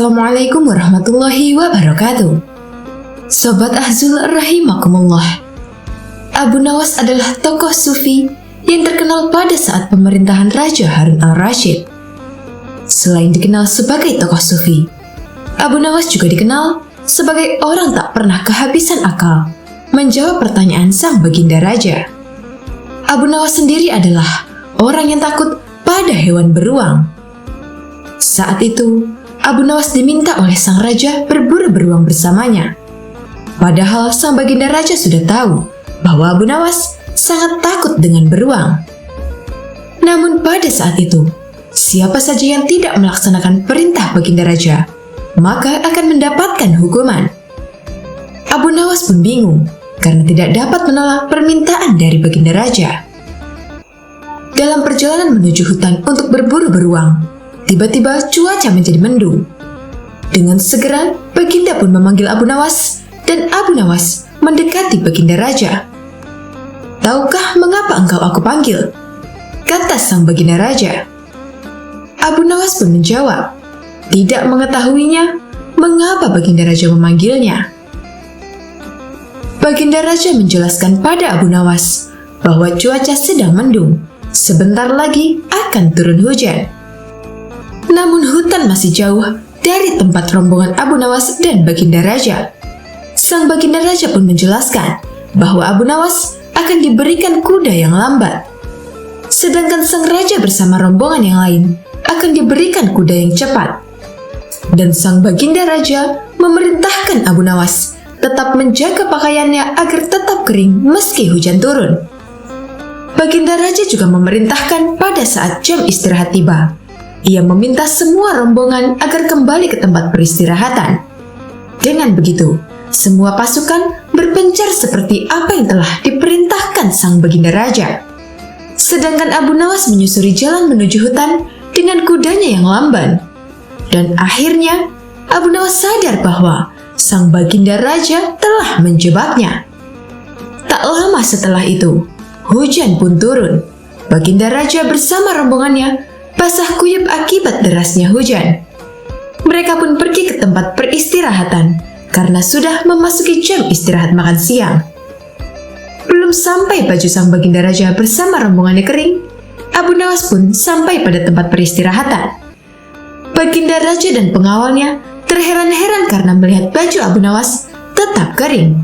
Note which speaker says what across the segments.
Speaker 1: Assalamualaikum warahmatullahi wabarakatuh. Sobat Ahzul rahimakumullah. Abu Nawas adalah tokoh sufi yang terkenal pada saat pemerintahan Raja Harun al-Rashid. Selain dikenal sebagai tokoh sufi, Abu Nawas juga dikenal sebagai orang tak pernah kehabisan akal menjawab pertanyaan sang baginda raja. Abu Nawas sendiri adalah orang yang takut pada hewan beruang. Saat itu, Abu Nawas diminta oleh sang raja berburu beruang bersamanya. Padahal sang baginda raja sudah tahu bahwa Abu Nawas sangat takut dengan beruang. Namun pada saat itu, siapa saja yang tidak melaksanakan perintah baginda raja, maka akan mendapatkan hukuman. Abu Nawas pun bingung karena tidak dapat menolak permintaan dari baginda raja. Dalam perjalanan menuju hutan untuk berburu beruang, tiba-tiba cuaca menjadi mendung. Dengan segera, baginda pun memanggil Abu Nawas dan Abu Nawas mendekati baginda raja. "Tahukah mengapa engkau aku panggil?" kata sang baginda raja. Abu Nawas pun menjawab, tidak mengetahuinya mengapa baginda raja memanggilnya. Baginda raja menjelaskan pada Abu Nawas bahwa cuaca sedang mendung, sebentar lagi akan turun hujan. Namun hutan masih jauh dari tempat rombongan Abu Nawas dan baginda raja. Sang baginda raja pun menjelaskan bahwa Abu Nawas akan diberikan kuda yang lambat, sedangkan sang raja bersama rombongan yang lain akan diberikan kuda yang cepat. Dan sang baginda raja memerintahkan Abu Nawas tetap menjaga pakaiannya agar tetap kering meski hujan turun. Baginda raja juga memerintahkan pada saat jam istirahat tiba, ia meminta semua rombongan agar kembali ke tempat peristirahatan. Dengan begitu, semua pasukan berpencar seperti apa yang telah diperintahkan sang baginda raja. Sedangkan Abu Nawas menyusuri jalan menuju hutan dengan kudanya yang lamban. Dan akhirnya, Abu Nawas sadar bahwa sang baginda raja telah menjebaknya. Tak lama setelah itu, hujan pun turun. Baginda raja bersama rombongannya basah kuyup akibat derasnya hujan. Mereka pun pergi ke tempat peristirahatan karena sudah memasuki jam istirahat makan siang. Belum sampai baju sang baginda raja bersama rombongannya kering, Abu Nawas pun sampai pada tempat peristirahatan. Baginda raja dan pengawalnya terheran-heran karena melihat baju Abu Nawas tetap kering.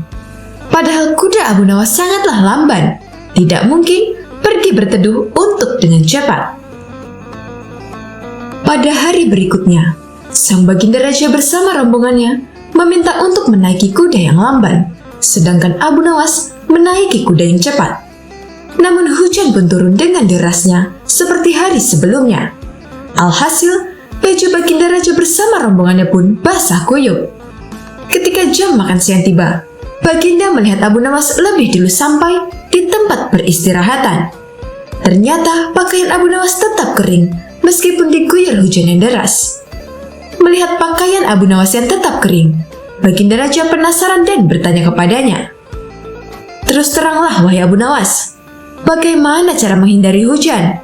Speaker 1: Padahal kuda Abu Nawas sangatlah lamban, tidak mungkin pergi berteduh untuk dengan cepat. Pada hari berikutnya, sang baginda raja bersama rombongannya meminta untuk menaiki kuda yang lamban, sedangkan Abu Nawas menaiki kuda yang cepat. Namun hujan pun turun dengan derasnya seperti hari sebelumnya. Alhasil, baju baginda raja bersama rombongannya pun basah kuyup. Ketika jam makan siang tiba, baginda melihat Abu Nawas lebih dulu sampai di tempat peristirahatan. Ternyata pakaian Abu Nawas tetap kering meskipun diguyur hujan yang deras. Melihat pakaian Abu Nawas yang tetap kering, baginda raja penasaran dan bertanya kepadanya. "Terus teranglah wahai Abu Nawas, bagaimana cara menghindari hujan?"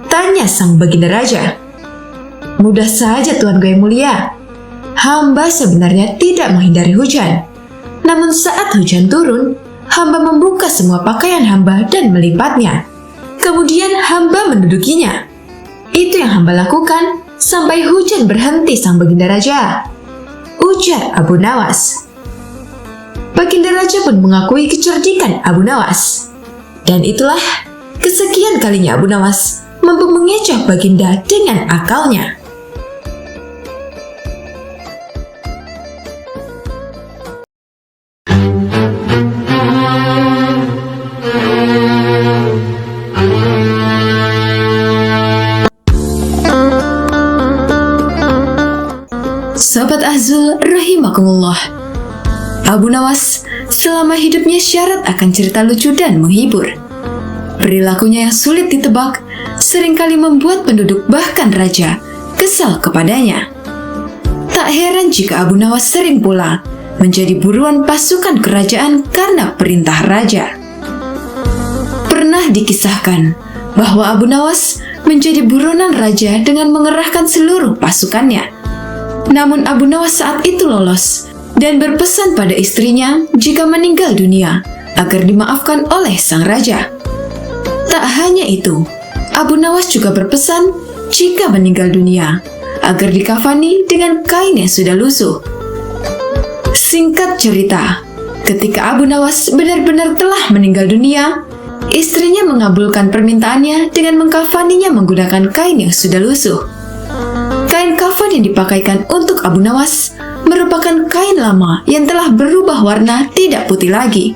Speaker 1: tanya sang baginda raja. "Mudah saja tuanku yang mulia. Hamba sebenarnya tidak menghindari hujan. Namun saat hujan turun, hamba membuka semua pakaian hamba dan melipatnya. Kemudian hamba mendudukinya. Itu yang hamba lakukan sampai hujan berhenti sang baginda raja," ujar Abu Nawas. Baginda raja pun mengakui kecerdikan Abu Nawas. Dan itulah kesekian kalinya Abu Nawas mampu mengecoh baginda dengan akalnya. Sobat Ahzul rahimakumullah. Abu Nawas selama hidupnya syarat akan cerita lucu dan menghibur. Perilakunya yang sulit ditebak seringkali membuat penduduk bahkan raja kesal kepadanya. Tak heran jika Abu Nawas sering pula menjadi buruan pasukan kerajaan karena perintah raja. Pernah dikisahkan bahwa Abu Nawas menjadi buronan raja dengan mengerahkan seluruh pasukannya. Namun Abu Nawas saat itu lolos dan berpesan pada istrinya jika meninggal dunia agar dimaafkan oleh sang raja. Tak hanya itu, Abu Nawas juga berpesan jika meninggal dunia agar dikafani dengan kain yang sudah lusuh. Singkat cerita, ketika Abu Nawas benar-benar telah meninggal dunia, istrinya mengabulkan permintaannya dengan mengkafaninya menggunakan kain yang sudah lusuh. Kain kafan yang dipakaikan untuk Abu Nawas merupakan kain lama yang telah berubah warna tidak putih lagi.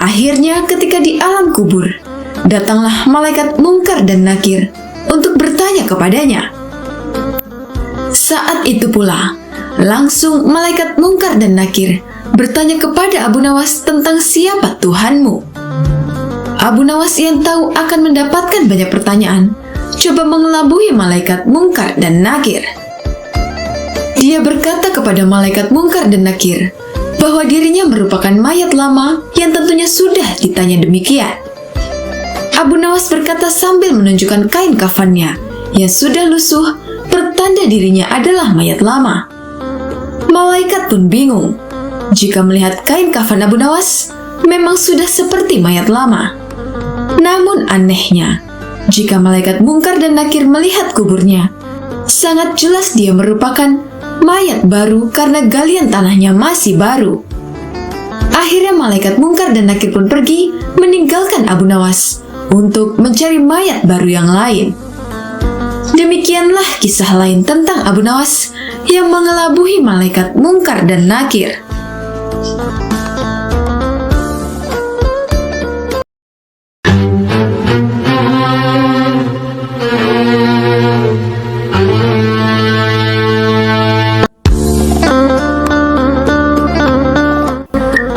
Speaker 1: Akhirnya ketika di alam kubur, datanglah malaikat Munkar dan Nakir untuk bertanya kepadanya. Saat itu pula, langsung malaikat Munkar dan Nakir bertanya kepada Abu Nawas tentang siapa Tuhanmu. Abu Nawas yang tahu akan mendapatkan banyak pertanyaan, coba mengelabui malaikat Munkar dan Nakir. Dia berkata kepada malaikat Munkar dan Nakir bahwa dirinya merupakan mayat lama yang tentunya sudah ditanya demikian. Abu Nawas berkata sambil menunjukkan kain kafannya yang sudah lusuh, pertanda dirinya adalah mayat lama. Malaikat pun bingung. Jika melihat kain kafan Abu Nawas, memang sudah seperti mayat lama. Namun anehnya, jika malaikat Munkar dan Nakir melihat kuburnya, sangat jelas dia merupakan mayat baru karena galian tanahnya masih baru. Akhirnya malaikat Munkar dan Nakir pun pergi meninggalkan Abu Nawas untuk mencari mayat baru yang lain. Demikianlah kisah lain tentang Abu Nawas yang mengelabui malaikat Munkar dan Nakir.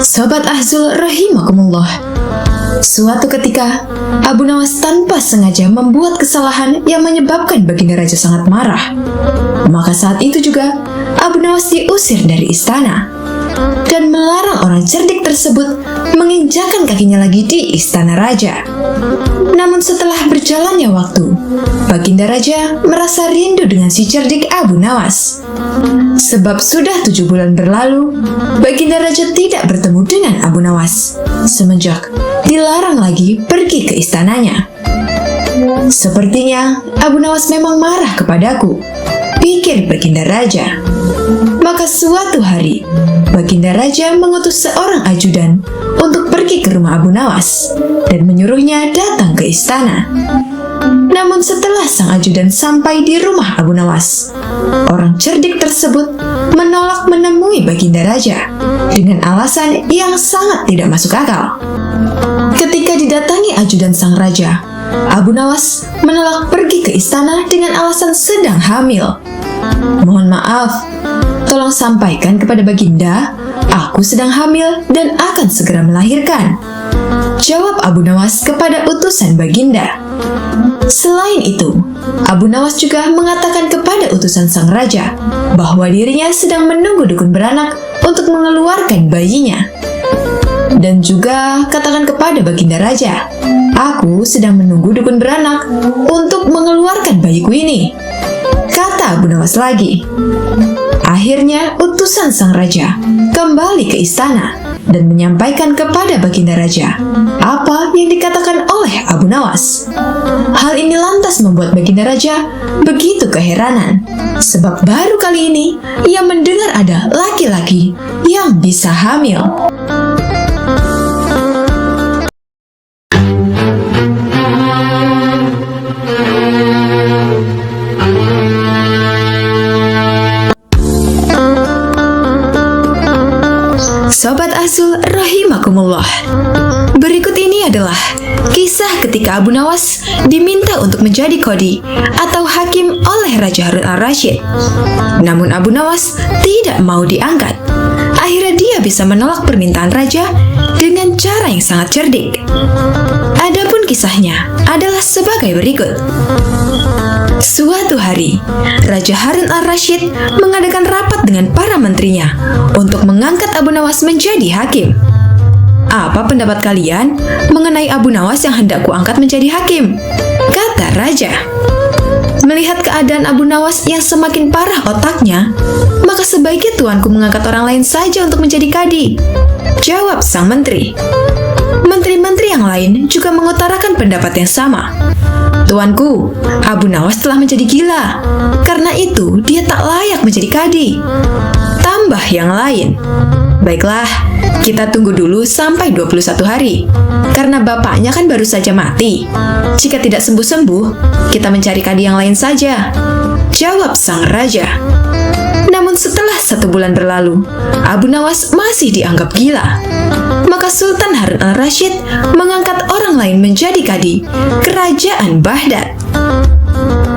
Speaker 1: Sobat Ahzul rahimakumullah. Suatu ketika, Abu Nawas tanpa sengaja membuat kesalahan yang menyebabkan Baginda Raja sangat marah. Maka saat itu juga, Abu Nawas diusir dari istana dan melarang orang cerdik tersebut menginjakkan kakinya lagi di istana raja. Namun setelah berjalannya waktu, Baginda Raja merasa rindu dengan si cerdik Abu Nawas. Sebab sudah 7 bulan berlalu, Baginda Raja tidak bertemu dengan Abu Nawas semenjak dilarang lagi pergi ke istananya. Sepertinya Abu Nawas memang marah kepadaku, pikir Baginda Raja. Maka suatu hari, Baginda Raja mengutus seorang ajudan untuk pergi ke rumah Abu Nawas dan menyuruhnya datang ke istana. Namun setelah sang ajudan sampai di rumah Abu Nawas, orang cerdik tersebut menolak menemui Baginda Raja dengan alasan yang sangat tidak masuk akal. Ketika didatangi ajudan sang raja, Abu Nawas menolak pergi ke istana dengan alasan sedang hamil. Mohon maaf, tolong sampaikan kepada Baginda, aku sedang hamil dan akan segera melahirkan, jawab Abu Nawas kepada utusan Baginda. Selain itu, Abu Nawas juga mengatakan kepada utusan sang raja bahwa dirinya sedang menunggu dukun beranak untuk mengeluarkan bayinya. Dan juga katakan kepada Baginda Raja, aku sedang menunggu dukun beranak untuk mengeluarkan bayiku ini, kata Abu Nawas lagi. Akhirnya utusan sang raja kembali ke istana dan menyampaikan kepada Baginda Raja apa yang dikatakan oleh Abu Nawas. Hal ini lantas membuat Baginda Raja begitu keheranan, sebab baru kali ini ia mendengar ada laki-laki yang bisa hamil. Sobat Ahzul rahimakumullah. Berikut ini adalah kisah ketika Abu Nawas diminta untuk menjadi qadhi atau hakim oleh Raja Harun al-Rasyid. Namun Abu Nawas tidak mau diangkat. Akhirnya dia bisa menolak permintaan raja dengan cara yang sangat cerdik. Adapun kisahnya adalah sebagai berikut. Suatu hari, Raja Harun al-Rasyid mengadakan rapat dengan para menterinya untuk mengangkat Abu Nawas menjadi hakim. Apa pendapat kalian mengenai Abu Nawas yang hendak kuangkat menjadi hakim? Kata raja. Melihat keadaan Abu Nawas yang semakin parah otaknya, maka sebaiknya tuanku mengangkat orang lain saja untuk menjadi kadi, jawab sang menteri. Menteri-menteri yang lain juga mengutarakan pendapat yang sama. Tuanku, Abu Nawas telah menjadi gila. Karena itu, dia tak layak menjadi kadi. Tambah yang lain. Baiklah, kita tunggu dulu sampai 21 hari. Karena bapaknya kan baru saja mati. Jika tidak sembuh-sembuh, kita mencari kadi yang lain saja, jawab sang raja. Namun setelah 1 bulan berlalu, Abu Nawas masih dianggap gila. Maka Sultan Harun al-Rashid mengangkat orang lain menjadi kadi kerajaan Baghdad.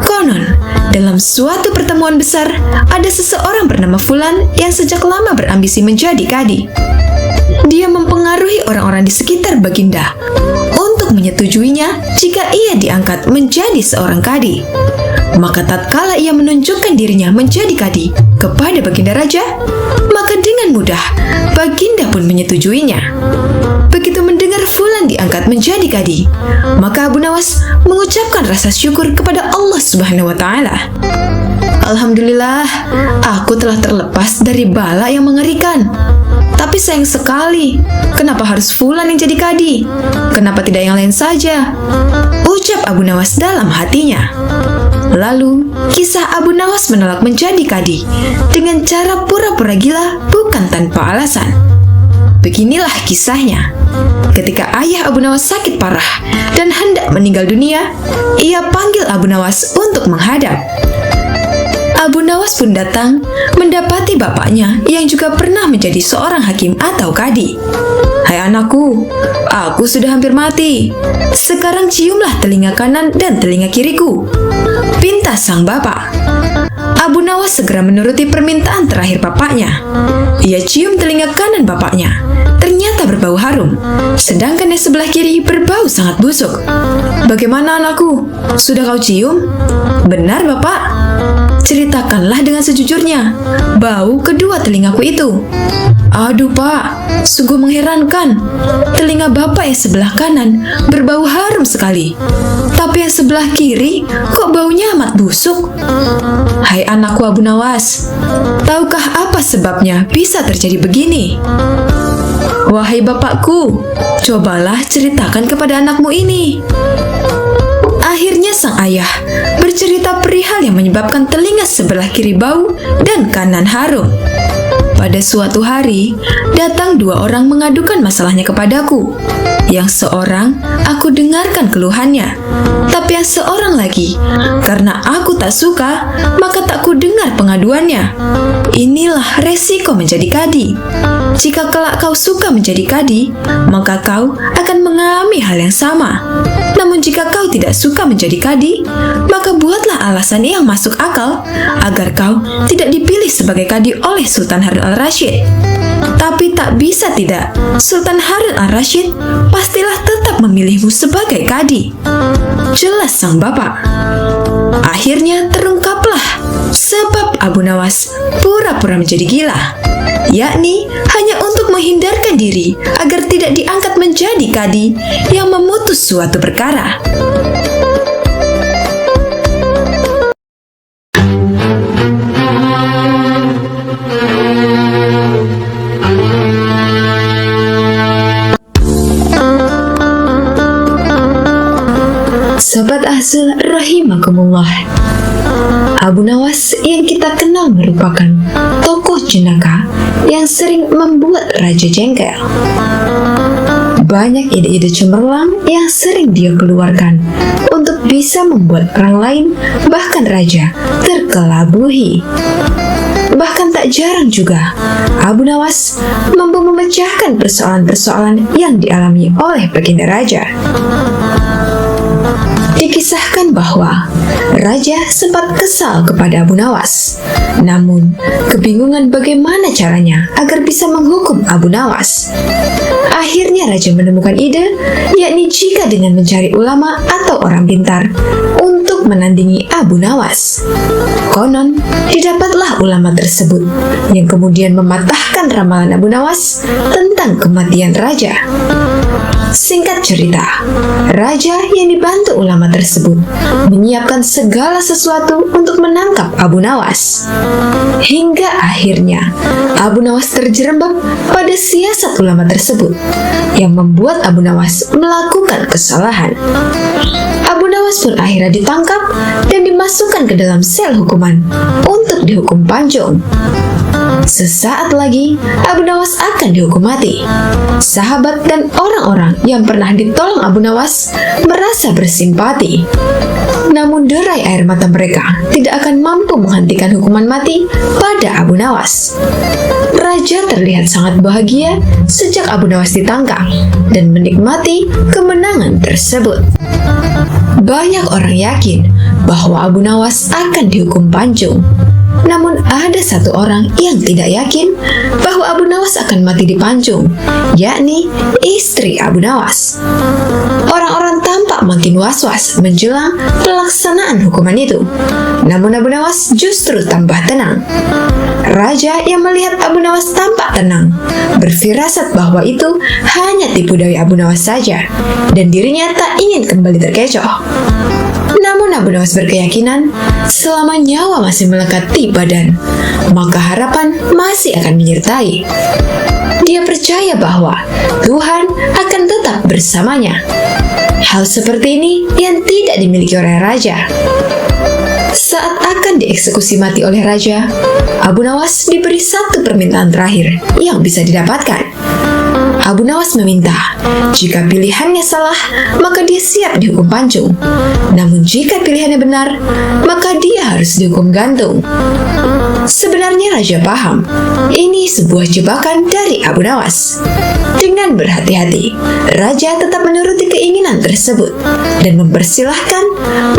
Speaker 1: Konon, dalam suatu pertemuan besar, ada seseorang bernama Fulan yang sejak lama berambisi menjadi kadi. Dia mempengaruhi orang-orang di sekitar Baginda untuk menyetujuinya jika ia diangkat menjadi seorang kadi. Maka tatkala ia menunjukkan dirinya menjadi kadi kepada Baginda Raja, maka dengan mudah Baginda pun menyetujuinya. Begitu mendengar Fulan diangkat menjadi kadi, maka Abu Nawas mengucapkan rasa syukur kepada Allah Subhanahu wa Ta'ala. Alhamdulillah, aku telah terlepas dari bala yang mengerikan. Tapi sayang sekali, kenapa harus Fulan yang jadi kadi? Kenapa tidak yang lain saja? Ucap Abu Nawas dalam hatinya. Lalu, kisah Abu Nawas menolak menjadi kadi dengan cara pura-pura gila bukan tanpa alasan. Beginilah kisahnya. Ketika ayah Abu Nawas sakit parah dan hendak meninggal dunia, ia panggil Abu Nawas untuk menghadap. Abu Nawas pun datang mendapati bapaknya yang juga pernah menjadi seorang hakim atau kadi. Hai anakku, aku sudah hampir mati. Sekarang ciumlah telinga kanan dan telinga kiriku, pinta sang bapak. Abu Nawas segera menuruti permintaan terakhir bapaknya. Ia cium telinga kanan bapaknya. Ternyata berbau harum, sedangkan yang sebelah kiri berbau sangat busuk. Bagaimana anakku? Sudah kau cium? Benar bapak. Ceritakanlah dengan sejujurnya, bau kedua telingaku itu. Aduh pak, sungguh mengherankan. Telinga bapak yang sebelah kanan berbau harum sekali, tapi yang sebelah kiri kok baunya amat busuk. Hai anakku Abu Nawas, tahukah apa sebabnya bisa terjadi begini? Wahai bapakku, cobalah ceritakan kepada anakmu ini. Akhirnya sang ayah bercerita perihal yang menyebabkan telinga sebelah kiri bau dan kanan harum. Pada suatu hari, datang 2 orang mengadukan masalahnya kepadaku. Yang seorang, aku dengarkan keluhannya. Tapi yang seorang lagi, karena aku tak suka, maka tak ku dengar pengaduannya. Inilah resiko menjadi kadi. Jika kelak kau suka menjadi kadi, maka kau akan mengalami hal yang sama. Namun jika kau tidak suka menjadi kadi, maka buatlah alasan yang masuk akal agar kau tidak dipilih sebagai kadi oleh Sultan Harun al-Rashid. Tapi tak bisa tidak, Sultan Harun al-Rashid pastilah tetap memilihmu sebagai kadi, jelas sang bapak. Akhirnya terungkaplah sebab Abu Nawas pura-pura menjadi gila, yakni hanya untuk menghindarkan diri agar tidak diangkat menjadi kadi yang memutus suatu perkara. Sobat Ahzul rahimakumullah, Abu Nawas yang kita kenal merupakan tokoh jenaka yang sering membuat raja jengkel. Banyak ide-ide cemerlang yang sering dia keluarkan untuk bisa membuat orang lain, bahkan raja, terkelabuhi. Bahkan tak jarang juga, Abu Nawas mampu memecahkan persoalan-persoalan yang dialami oleh Baginda Raja. Dikisahkan bahwa Raja sempat kesal kepada Abu Nawas. Namun, kebingungan bagaimana caranya agar bisa menghukum Abu Nawas. Akhirnya Raja menemukan ide, yakni jika dengan mencari ulama atau orang pintar untuk menandingi Abu Nawas. Konon, didapatlah ulama tersebut yang kemudian mematahkan ramalan Abu Nawas tentang tentang kematian raja. Singkat cerita, raja yang dibantu ulama tersebut menyiapkan segala sesuatu untuk menangkap Abu Nawas. Hingga akhirnya Abu Nawas terjerembab pada siasat ulama tersebut yang membuat Abu Nawas melakukan kesalahan. Abu Nawas pun akhirnya ditangkap dan dimasukkan ke dalam sel hukuman untuk dihukum panjung. Sesaat lagi, Abu Nawas akan dihukum mati. Sahabat dan orang-orang yang pernah ditolong Abu Nawas merasa bersimpati. Namun derai air mata mereka tidak akan mampu menghentikan hukuman mati pada Abu Nawas. Raja terlihat sangat bahagia sejak Abu Nawas ditangkap dan menikmati kemenangan tersebut. Banyak orang yakin bahwa Abu Nawas akan dihukum panjung. Namun ada satu orang yang tidak yakin bahwa Abu Nawas akan mati di panjung, yakni istri Abu Nawas. Orang-orang tampak makin was-was menjelang pelaksanaan hukuman itu. Namun Abu Nawas justru tambah tenang. Raja yang melihat Abu Nawas tampak tenang, berfirasat bahwa itu hanya tipu daya Abu Nawas saja, dan dirinya tak ingin kembali terkecoh. Namun Abu Nawas berkeyakinan selama nyawa masih melekat di badan, maka harapan masih akan menyertai. Dia percaya bahwa Tuhan akan tetap bersamanya. Hal seperti ini yang tidak dimiliki oleh raja. Saat akan dieksekusi mati oleh raja, Abu Nawas diberi satu permintaan terakhir yang bisa didapatkan. Abu Nawas meminta, jika pilihannya salah, maka dia siap dihukum panjung. Namun jika pilihannya benar, maka dia harus dihukum gantung. Sebenarnya raja paham, ini sebuah jebakan dari Abu Nawas. Dengan berhati-hati, raja tetap menuruti keinginan tersebut dan mempersilahkan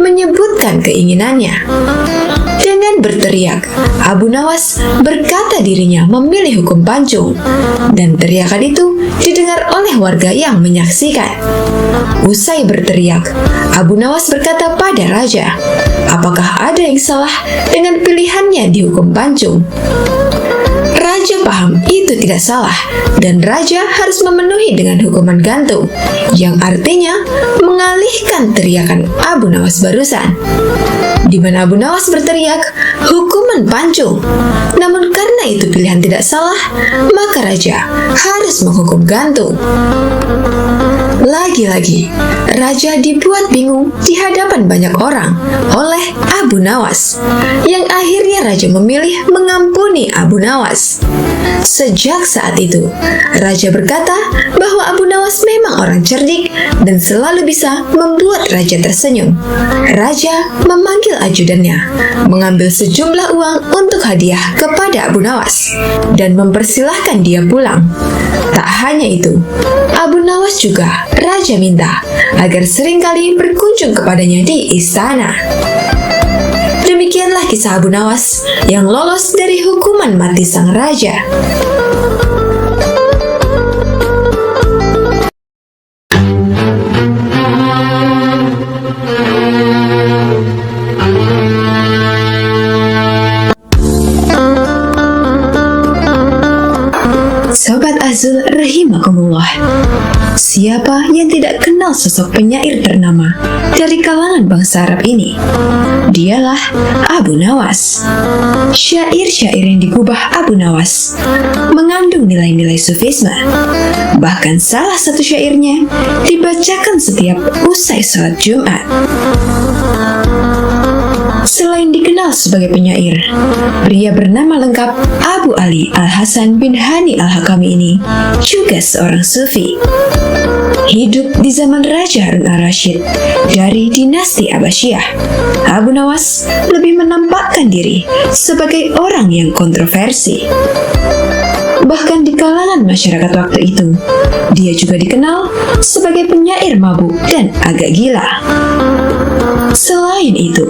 Speaker 1: menyebutkan keinginannya. Dengan berteriak, Abu Nawas berkata dirinya memilih hukum panjung, dan teriakan itu didengar oleh warga yang menyaksikan. Usai berteriak, Abu Nawas berkata pada raja, apakah ada yang salah dengan pilihannya dihukum panjung? Raja paham itu tidak salah, dan raja harus memenuhi dengan hukuman gantung, yang artinya mengalihkan teriakan Abu Nawas barusan. Di mana Abu Nawas berteriak, hukuman panjung. Namun karena itu pilihan tidak salah, maka raja harus menghukum gantung. Lagi-lagi, raja dibuat bingung di hadapan banyak orang oleh Abu Nawas, yang akhirnya raja memilih mengampuni Abu Nawas. Sejak saat itu, raja berkata bahwa Abu Nawas memang orang cerdik dan selalu bisa membuat raja tersenyum. Raja memanggil ajudannya, mengambil sejumlah uang untuk hadiah kepada Abu Nawas, dan mempersilahkan dia pulang. Tak hanya itu, Abu Nawas juga raja minta agar seringkali berkunjung kepadanya di istana. Demikianlah kisah Abu Nawas yang lolos dari hukuman mati sang raja. Sobat Azul rahimakumullah, siapa yang tidak kenal sosok penyair ternama dari kalangan bangsa Arab ini? Dialah Abu Nawas. Syair-syair yang digubah Abu Nawas mengandung nilai-nilai sufisme. Bahkan salah satu syairnya dibacakan setiap usai salat Jumat. Selain dikenal sebagai penyair, pria bernama lengkap Abu Ali Al-Hasan bin Hani Al-Hakami ini juga seorang sufi. Hidup di zaman Raja Harun al-Rasyid dari dinasti Abbasiyah, Abu Nawas lebih menampakkan diri sebagai orang yang kontroversi. Bahkan di kalangan masyarakat waktu itu, dia juga dikenal sebagai penyair mabuk dan agak gila. Selain itu,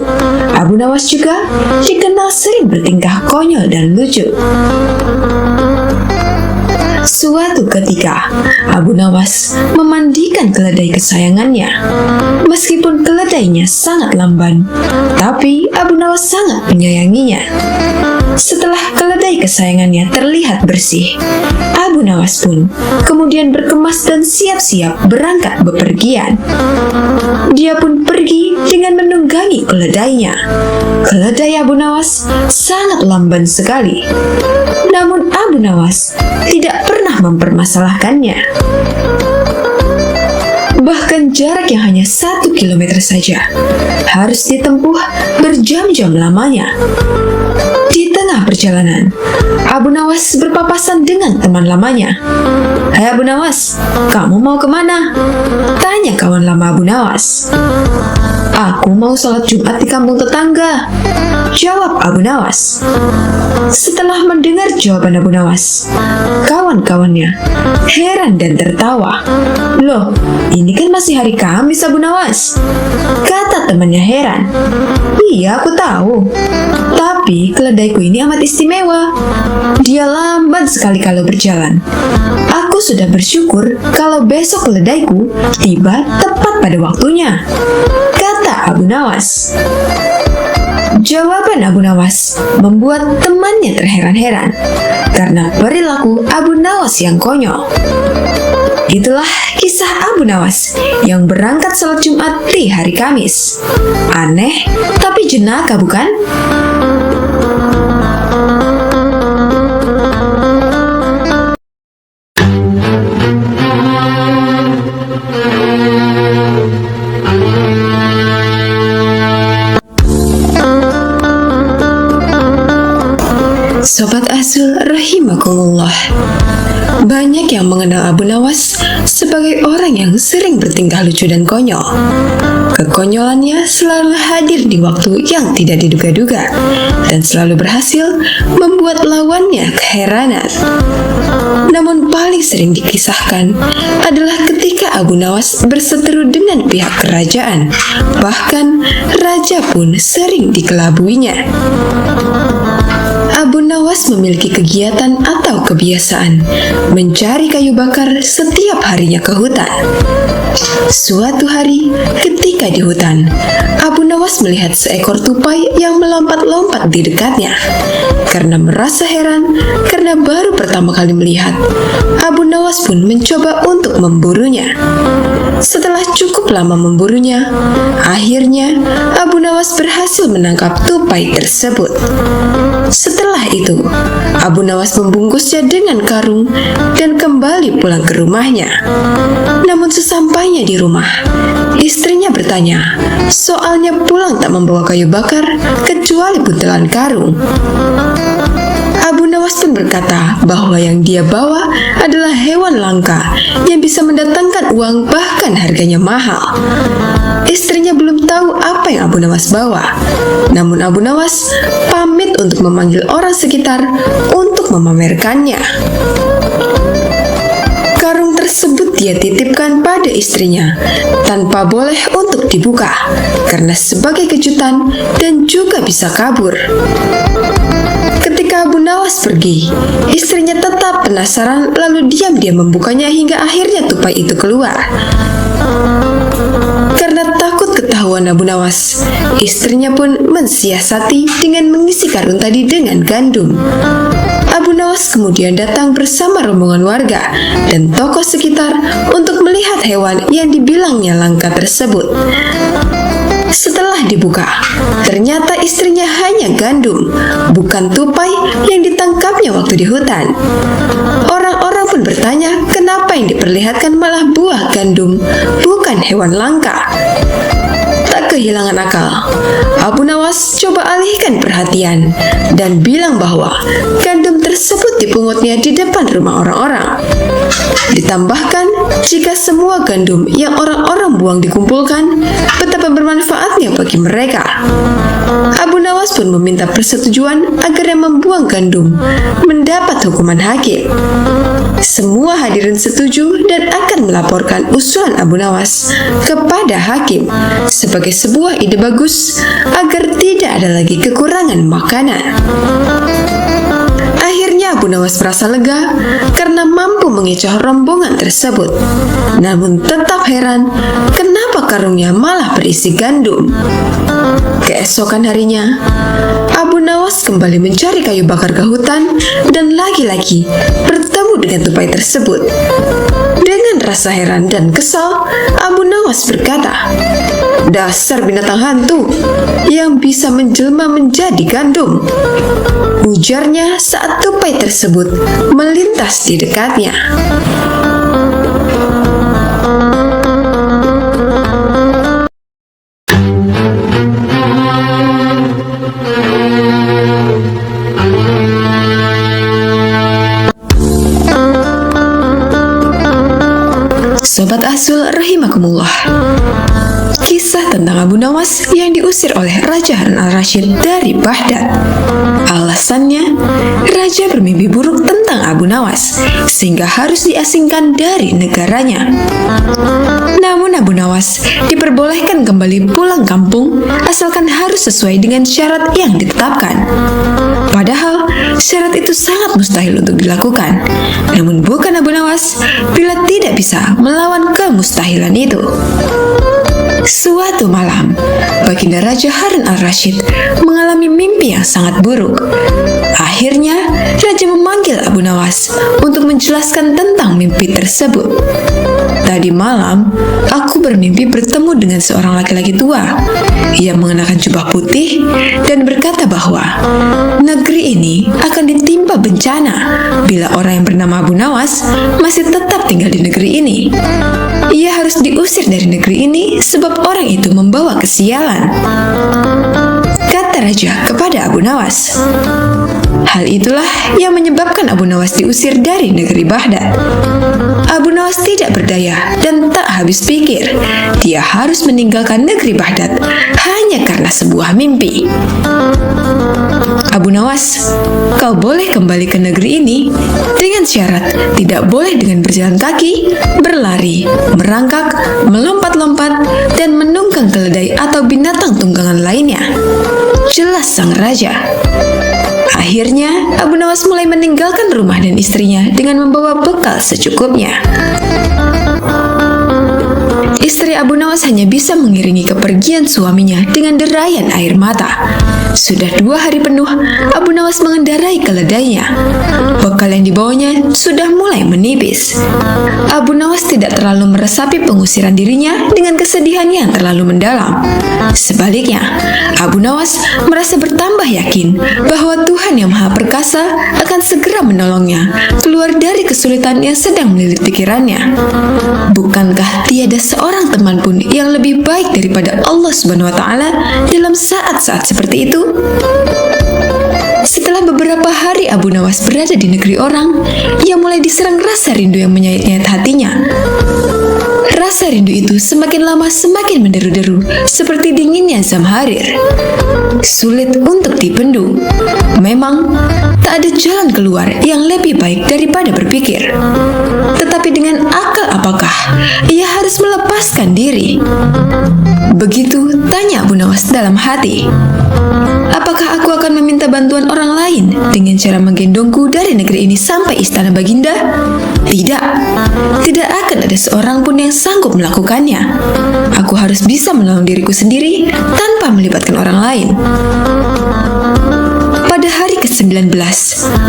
Speaker 1: Abu Nawas juga dikenal sering bertingkah konyol dan lucu. Suatu ketika, Abu Nawas memandikan keledai kesayangannya. Meskipun keledainya sangat lamban, tapi Abu Nawas sangat menyayanginya. Setelah keledai kesayangannya terlihat bersih, Abu Abu Nawas pun kemudian berkemas dan siap-siap berangkat bepergian. Dia pun pergi dengan menunggangi keledainya. Keledai Abu Nawas sangat lamban sekali. Namun Abu Nawas tidak pernah mempermasalahkannya. Bahkan jarak yang hanya 1 kilometer saja harus ditempuh berjam-jam lamanya. Di tengah perjalanan, Abu Nawas berpapasan dengan teman lamanya. "Hai Abu Nawas, kamu mau kemana?" tanya kawan lama Abu Nawas. "Aku mau sholat Jumat di kampung tetangga," jawab Abu Nawas. Setelah mendengar jawaban Abu Nawas, kawan-kawannya heran dan tertawa. "Loh, ini kan masih hari Kamis Abu Nawas," kata temannya heran. "Iya, aku tahu. Tapi keledaiku ini amat istimewa. Dia lamban sekali kalau berjalan. Aku sudah bersyukur kalau besok keledaiku tiba tepat pada waktunya," kata Abu Nawas. Jawaban Abu Nawas membuat temannya terheran-heran karena perilaku Abu Nawas yang konyol. Itulah kisah Abu Nawas yang berangkat sholat Jumat di hari Kamis. Aneh, tapi jenaka bukan? Sobat Azul rahimakumullah, banyak yang mengenal Abu Nawas sebagai orang yang sering bertingkah lucu dan konyol. Kekonyolannya selalu hadir di waktu yang tidak diduga-duga dan selalu berhasil membuat lawannya keheranan. Namun paling sering dikisahkan adalah ketika Abu Nawas berseteru dengan pihak kerajaan. Bahkan raja pun sering dikelabuinya. Abu Nawas memiliki kegiatan atau kebiasaan mencari kayu bakar setiap harinya ke hutan. Suatu hari, ketika di hutan, Abu Nawas melihat seekor tupai yang melompat-lompat di dekatnya. Karena merasa heran, karena baru pertama kali melihat, Abu Nawas pun mencoba untuk memburunya. Setelah cukup lama memburunya, akhirnya Abu Nawas berhasil menangkap tupai tersebut. Setelah itu, Abu Nawas membungkusnya dengan karung dan kembali pulang ke rumahnya. Namun sesampainya di rumah, istrinya bertanya, soalnya pulang tak membawa kayu bakar kecuali buntelan karung. Abu Nawas pun berkata bahwa yang dia bawa adalah hewan langka yang bisa mendatangkan uang bahkan harganya mahal. Istrinya belum tahu apa yang Abu Nawas bawa. Namun Abu Nawas pamit untuk memanggil orang sekitar untuk memamerkannya. Karung tersebut dia titipkan pada istrinya tanpa boleh untuk dibuka karena sebagai kejutan dan juga bisa kabur. Ketika Abu Nawas pergi, istrinya tetap penasaran lalu diam-diam membukanya hingga akhirnya tupai itu keluar. Karena takut ketahuan Abu Nawas, istrinya pun mensiasati dengan mengisi karung tadi dengan gandum. Abu Nawas kemudian datang bersama rombongan warga dan tokoh sekitar untuk melihat hewan yang dibilangnya langka tersebut. Setelah dibuka, ternyata istrinya hanya gandum, bukan tupai yang ditangkapnya waktu di hutan. Orang-orang pun bertanya kenapa yang diperlihatkan malah buah gandum, bukan hewan langka. Tak kehilangan akal, Abu Nawas coba alihkan perhatian dan bilang bahwa gandum tersebut dipungutnya di depan rumah orang-orang. Ditambahkan, jika semua gandum yang orang-orang buang dikumpulkan, betapa bermanfaatnya bagi mereka. Abu Nawas pun meminta persetujuan agar yang membuang gandum mendapat hukuman hakim. Semua hadirin setuju dan akan melaporkan usulan Abu Nawas kepada hakim sebagai sebuah ide bagus agar tidak ada lagi kekurangan makanan. Akhirnya Abu Nawas merasa lega karena mampu mengecoh rombongan tersebut. Namun tetap heran kenapa sebab karungnya malah berisi gandum. Keesokan harinya, Abu Nawas kembali mencari kayu bakar ke hutan dan lagi-lagi bertemu dengan tupai tersebut. Dengan rasa heran dan kesal, Abu Nawas berkata, "Dasar binatang hantu yang bisa menjelma menjadi gandum," ujarnya saat tupai tersebut melintas di dekatnya. Sobat Asul rahimakumullah, kisah tentang Abu Nawas yang diusir oleh Raja Harun al-Rasyid dari Baghdad. Alasannya, Raja bermimpi buruk tentang Abu Nawas sehingga harus diasingkan dari negaranya. Namun Abu Nawas diperbolehkan kembali pulang kampung asalkan harus sesuai dengan syarat yang ditetapkan. Padahal syarat itu sangat mustahil untuk dilakukan. Namun bukan Abu Nawas bila tidak bisa melawan kemustahilan itu. Suatu malam, Baginda Raja Harun al-Rasyid mengalami mimpi yang sangat buruk. Akhirnya, Raja memanggil Abu Nawas untuk menjelaskan tentang mimpi tersebut. "Tadi malam, aku bermimpi bertemu dengan seorang laki-laki tua. Ia mengenakan jubah putih dan berkata bahwa negeri ini akan ditimpa bencana bila orang yang bernama Abu Nawas masih tetap tinggal di negeri ini. Ia harus diusir dari negeri ini sebab orang itu membawa kesialan," kata Raja kepada Abu Nawas. Hal itulah yang menyebabkan Abu Nawas diusir dari negeri Baghdad. Abu Nawas tidak berdaya dan tak habis pikir. Dia harus meninggalkan negeri Baghdad hanya karena sebuah mimpi. "Abu Nawas, kau boleh kembali ke negeri ini dengan syarat tidak boleh dengan berjalan kaki, berlari, merangkak, melompat-lompat, dan menunggang keledai atau binatang tunggangan lainnya," jelas sang raja. Akhirnya, Abu Nawas mulai meninggalkan rumah dan istrinya dengan membawa bekal secukupnya. Istri Abu Nawas hanya bisa mengiringi kepergian suaminya dengan derayan air mata. Sudah 2 hari penuh, Abu Nawas mengendarai keledainya. Bekal yang dibawanya sudah mulai menipis. Abu Nawas tidak terlalu meresapi pengusiran dirinya dengan kesedihan yang terlalu mendalam. Sebaliknya, Abu Nawas merasa bertambah yakin bahwa Tuhan yang Maha Perkasa akan segera menolongnya keluar dari kesulitan yang sedang melilit pikirannya. Bukankah tiada seorang teman pun yang lebih baik daripada Allah Subhanahu wa Ta'ala dalam saat-saat seperti itu? Setelah beberapa hari Abu Nawas berada di negeri orang, ia mulai diserang rasa rindu yang menyayat-nyayat hatinya. Rasa rindu itu semakin lama semakin menderu-deru, seperti dinginnya Zamharir. Sulit untuk dibendung. Memang, tak ada jalan keluar yang lebih baik daripada berpikir. Tetapi dengan akal apakah ia harus melepaskan diri? Begitu tanya Abu Nawas dalam hati. Apakah aku akan meminta bantuan orang lain dengan cara menggendongku dari negeri ini sampai istana Baginda? Tidak. Tidak akan ada seorang pun yang sanggup melakukannya. Aku harus bisa menolong diriku sendiri tanpa melibatkan orang lain. Pada hari ke-19,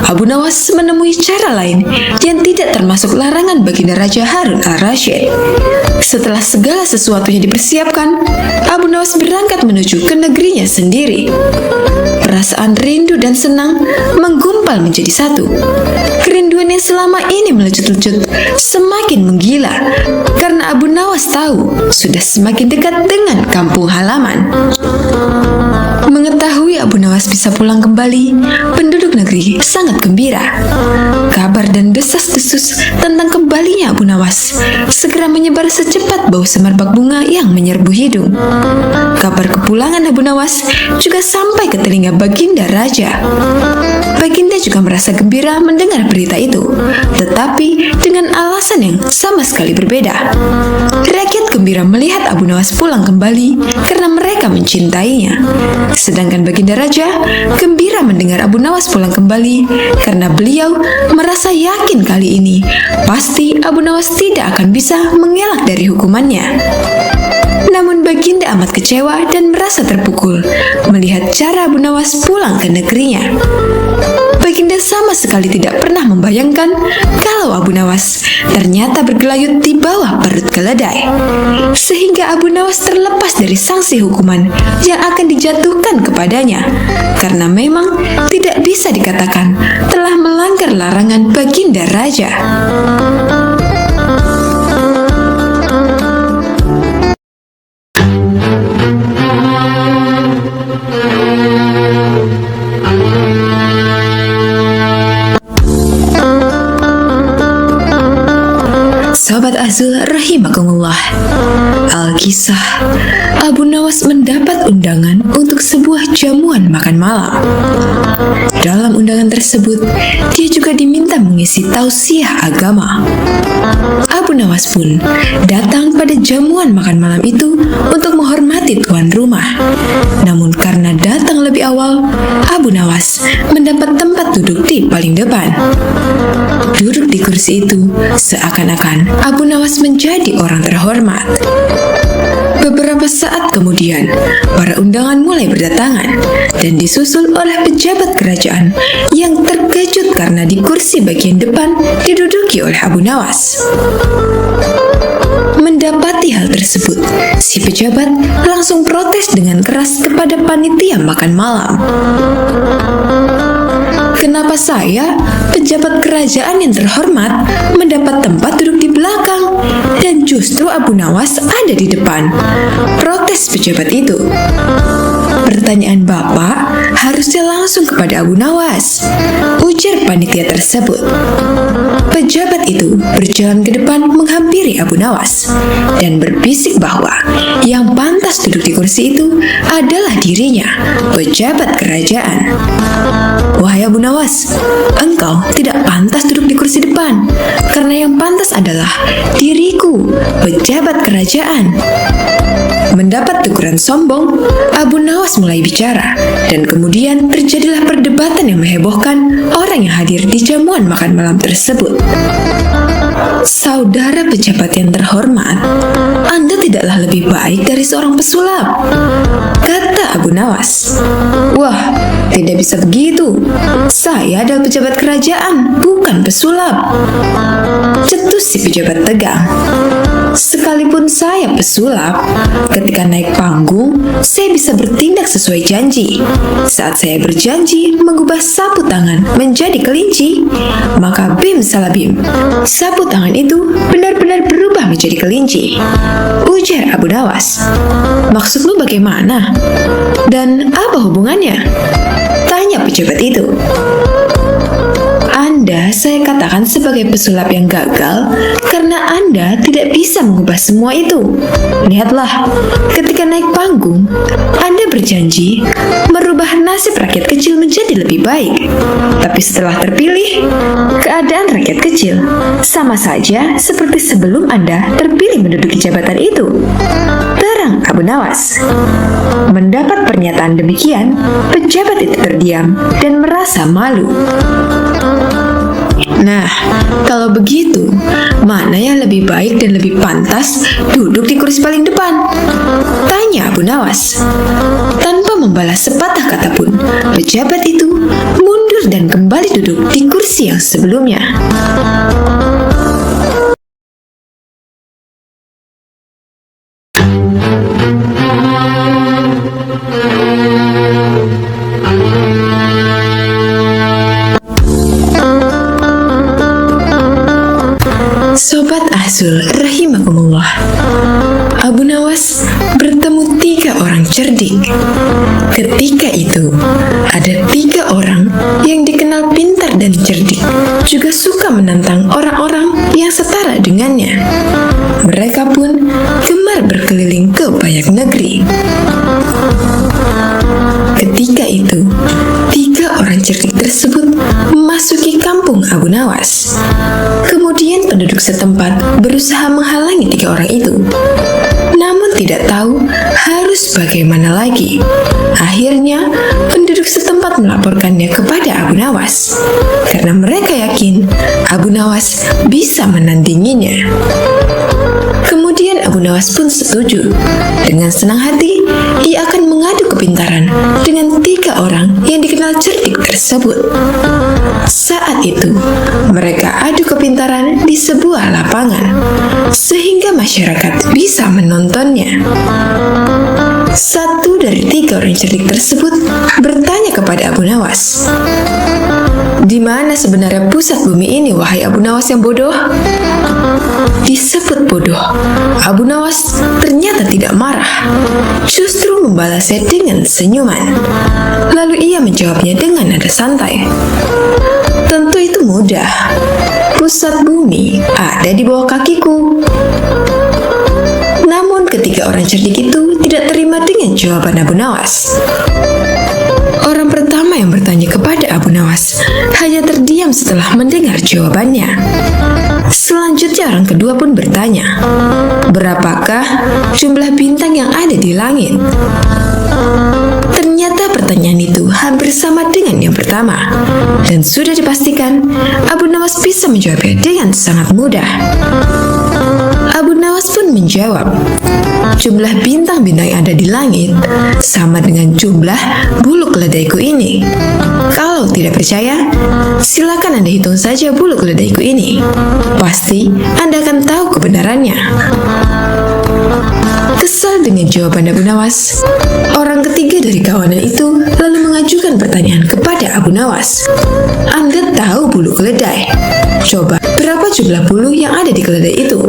Speaker 1: Abu Nawas menemui cara lain yang tidak termasuk larangan Baginda Raja Harun al-Rasyid. Setelah segala sesuatunya dipersiapkan, Abu Nawas berangkat menuju ke negerinya sendiri. Perasaan rindu dan senang menggumpal menjadi satu. Kerinduan yang selama ini melecut-lecut semakin menggila karena Abu Nawas tahu sudah semakin dekat dengan kampung halaman. Mengetahui Abu Nawas bisa pulang kembali, penduduk negeri sangat gembira. Kabar dan desas-desus tentang kembalinya Abu Nawas segera menyebar secepat bau semerbak bunga yang menyerbu hidung. Kabar kepulangan Abu Nawas juga sampai ke telinga Baginda Raja. Baginda juga merasa gembira mendengar berita itu, tetapi dengan alasan yang sama sekali berbeda. Rakyat gembira melihat Abu Nawas pulang kembali karena mereka mencintainya. Sedangkan Baginda Raja gembira mendengar Abu Nawas pulang kembali karena beliau merasa yakin kali ini pasti Abu Nawas tidak akan bisa mengelak dari hukumannya. Namun Baginda amat kecewa dan merasa terpukul melihat cara Abu Nawas pulang ke negerinya. Baginda sama sekali tidak pernah membayangkan kalau Abu Nawas ternyata bergelayut di bawah perut keledai, sehingga Abu Nawas terlepas dari sanksi hukuman yang akan dijatuhkan kepadanya, karena memang tidak bisa dikatakan telah melanggar larangan Baginda Raja. Sobat Azul rahimakumullah, Alkisah, Abu Nawas mendapat undangan untuk sebuah jamuan makan malam. Dalam undangan tersebut, dia juga diminta mengisi tausiah agama. Abu Nawas pun datang pada jamuan makan malam itu untuk menghormati tuan rumah. Namun karena datang lebih awal, Abu Nawas mendapat tempat duduk di paling depan. Duduk di kursi itu seakan-akan Abu Nawas menjadi orang terhormat. Beberapa saat kemudian, para undangan mulai berdatangan dan disusul oleh pejabat kerajaan yang terkejut karena di kursi bagian depan diduduki oleh Abu Nawas. Mendapati hal tersebut, si pejabat langsung protes dengan keras kepada panitia makan malam. Kenapa saya, pejabat kerajaan yang terhormat, mendapat tempat duduk di belakang dan justru Abu Nawas ada di depan? Protes pejabat itu. Pertanyaan Bapak harusnya langsung kepada Abu Nawas, ujar panitia tersebut. Pejabat itu berjalan ke depan menghampiri Abu Nawas dan berbisik bahwa yang pantas duduk di kursi itu adalah dirinya, pejabat kerajaan. Wahai Abu Nawas, engkau tidak pantas duduk di kursi depan, karena yang pantas adalah diriku, pejabat kerajaan. Mendapat teguran sombong, Abu Nawas mulai bicara, dan kemudian terjadilah perdebatan yang menghebohkan orang yang hadir di jamuan makan malam tersebut. Saudara pejabat yang terhormat, Anda tidaklah lebih baik dari seorang pesulap, kata Abu Nawas. Wah, tidak bisa begitu. Saya adalah pejabat kerajaan, bukan pesulap, cetus si pejabat tegang. Sekalipun saya pesulap, ketika naik panggung, saya bisa bertindak sesuai janji. Saat saya berjanji mengubah sapu tangan menjadi kelinci, maka bim salah bim, sapu tangan itu benar-benar berubah menjadi kelinci, ujar Abu Nawas. Maksudmu bagaimana? Dan apa hubungannya? Tanya pejabat itu. Anda saya katakan sebagai pesulap yang gagal karena Anda tidak bisa mengubah semua itu. Lihatlah, ketika naik panggung, Anda berjanji merubah nasib rakyat kecil menjadi lebih baik. Tapi setelah terpilih, keadaan rakyat kecil sama saja seperti sebelum Anda terpilih menduduki jabatan itu, terang Abu Nawas. Mendapat pernyataan demikian, pejabat itu terdiam dan merasa malu. Nah, kalau begitu, mana yang lebih baik dan lebih pantas duduk di kursi paling depan? Tanya Abu Nawas. Tanpa membalas sepatah kata pun, pejabat itu mundur dan kembali duduk di kursi yang sebelumnya. Sobat Azul rahimakumullah, Abu Nawas bertemu 3 orang cerdik. Ketika itu, ada 3 orang yang dikenal pintar dan cerdik, juga suka menantang orang-orang yang setara dengannya. Mereka pun gemar berkeliling ke banyak negeri. Ketika itu, 3 orang cerdik tersebut memasuki kampung Abu Nawas. Kemudian penduduk setempat berusaha menghalangi 3 orang itu, namun tidak tahu harus bagaimana lagi. Akhirnya, penduduk setempat melaporkannya kepada Abu Nawas, karena mereka yakin Abu Nawas bisa menandinginya. Kemudian Abu Nawas pun setuju. Dengan senang hati, ia akan mengadu kepintaran dengan 3 orang yang dikenal cerdik tersebut. Saat itu, mereka adu kepintaran di sebuah lapangan, sehingga masyarakat bisa menontonnya. Satu dari 3 orang cerdik tersebut bertanya kepada Abu Nawas, "Di mana sebenarnya pusat bumi ini, wahai Abu Nawas yang bodoh?" Disebut bodoh, Abu Nawas ternyata tidak marah, justru membalasnya dengan senyuman. Lalu ia menjawabnya dengan nada santai, "Tentu itu mudah. Pusat bumi ada di bawah kakiku." Namun ketiga orang cerdik itu tidak terima dengan jawaban Abu Nawas. Orang pertama yang bertanya kepada Abu Nawas hanya terdiam setelah mendengar jawabannya. Selanjutnya orang kedua pun bertanya, "Berapakah jumlah bintang yang ada di langit?" Ternyata pertanyaan itu hampir sama dengan yang pertama, dan sudah dipastikan Abu Nawas bisa menjawabnya dengan sangat mudah. Abu Nawas pun menjawab, "Jumlah bintang-bintang yang ada di langit sama dengan jumlah bulu keledaiku ini." Kalau tidak percaya, silakan Anda hitung saja bulu keledaiku ini. Pasti Anda akan tahu kebenarannya. Kesal dengan jawaban Abu Nawas, orang ketiga dari kawanan itu lalu mengajukan pertanyaan kepada Abu Nawas, "Anda tahu bulu keledai? Coba, berapa jumlah bulu yang ada di keledai itu?"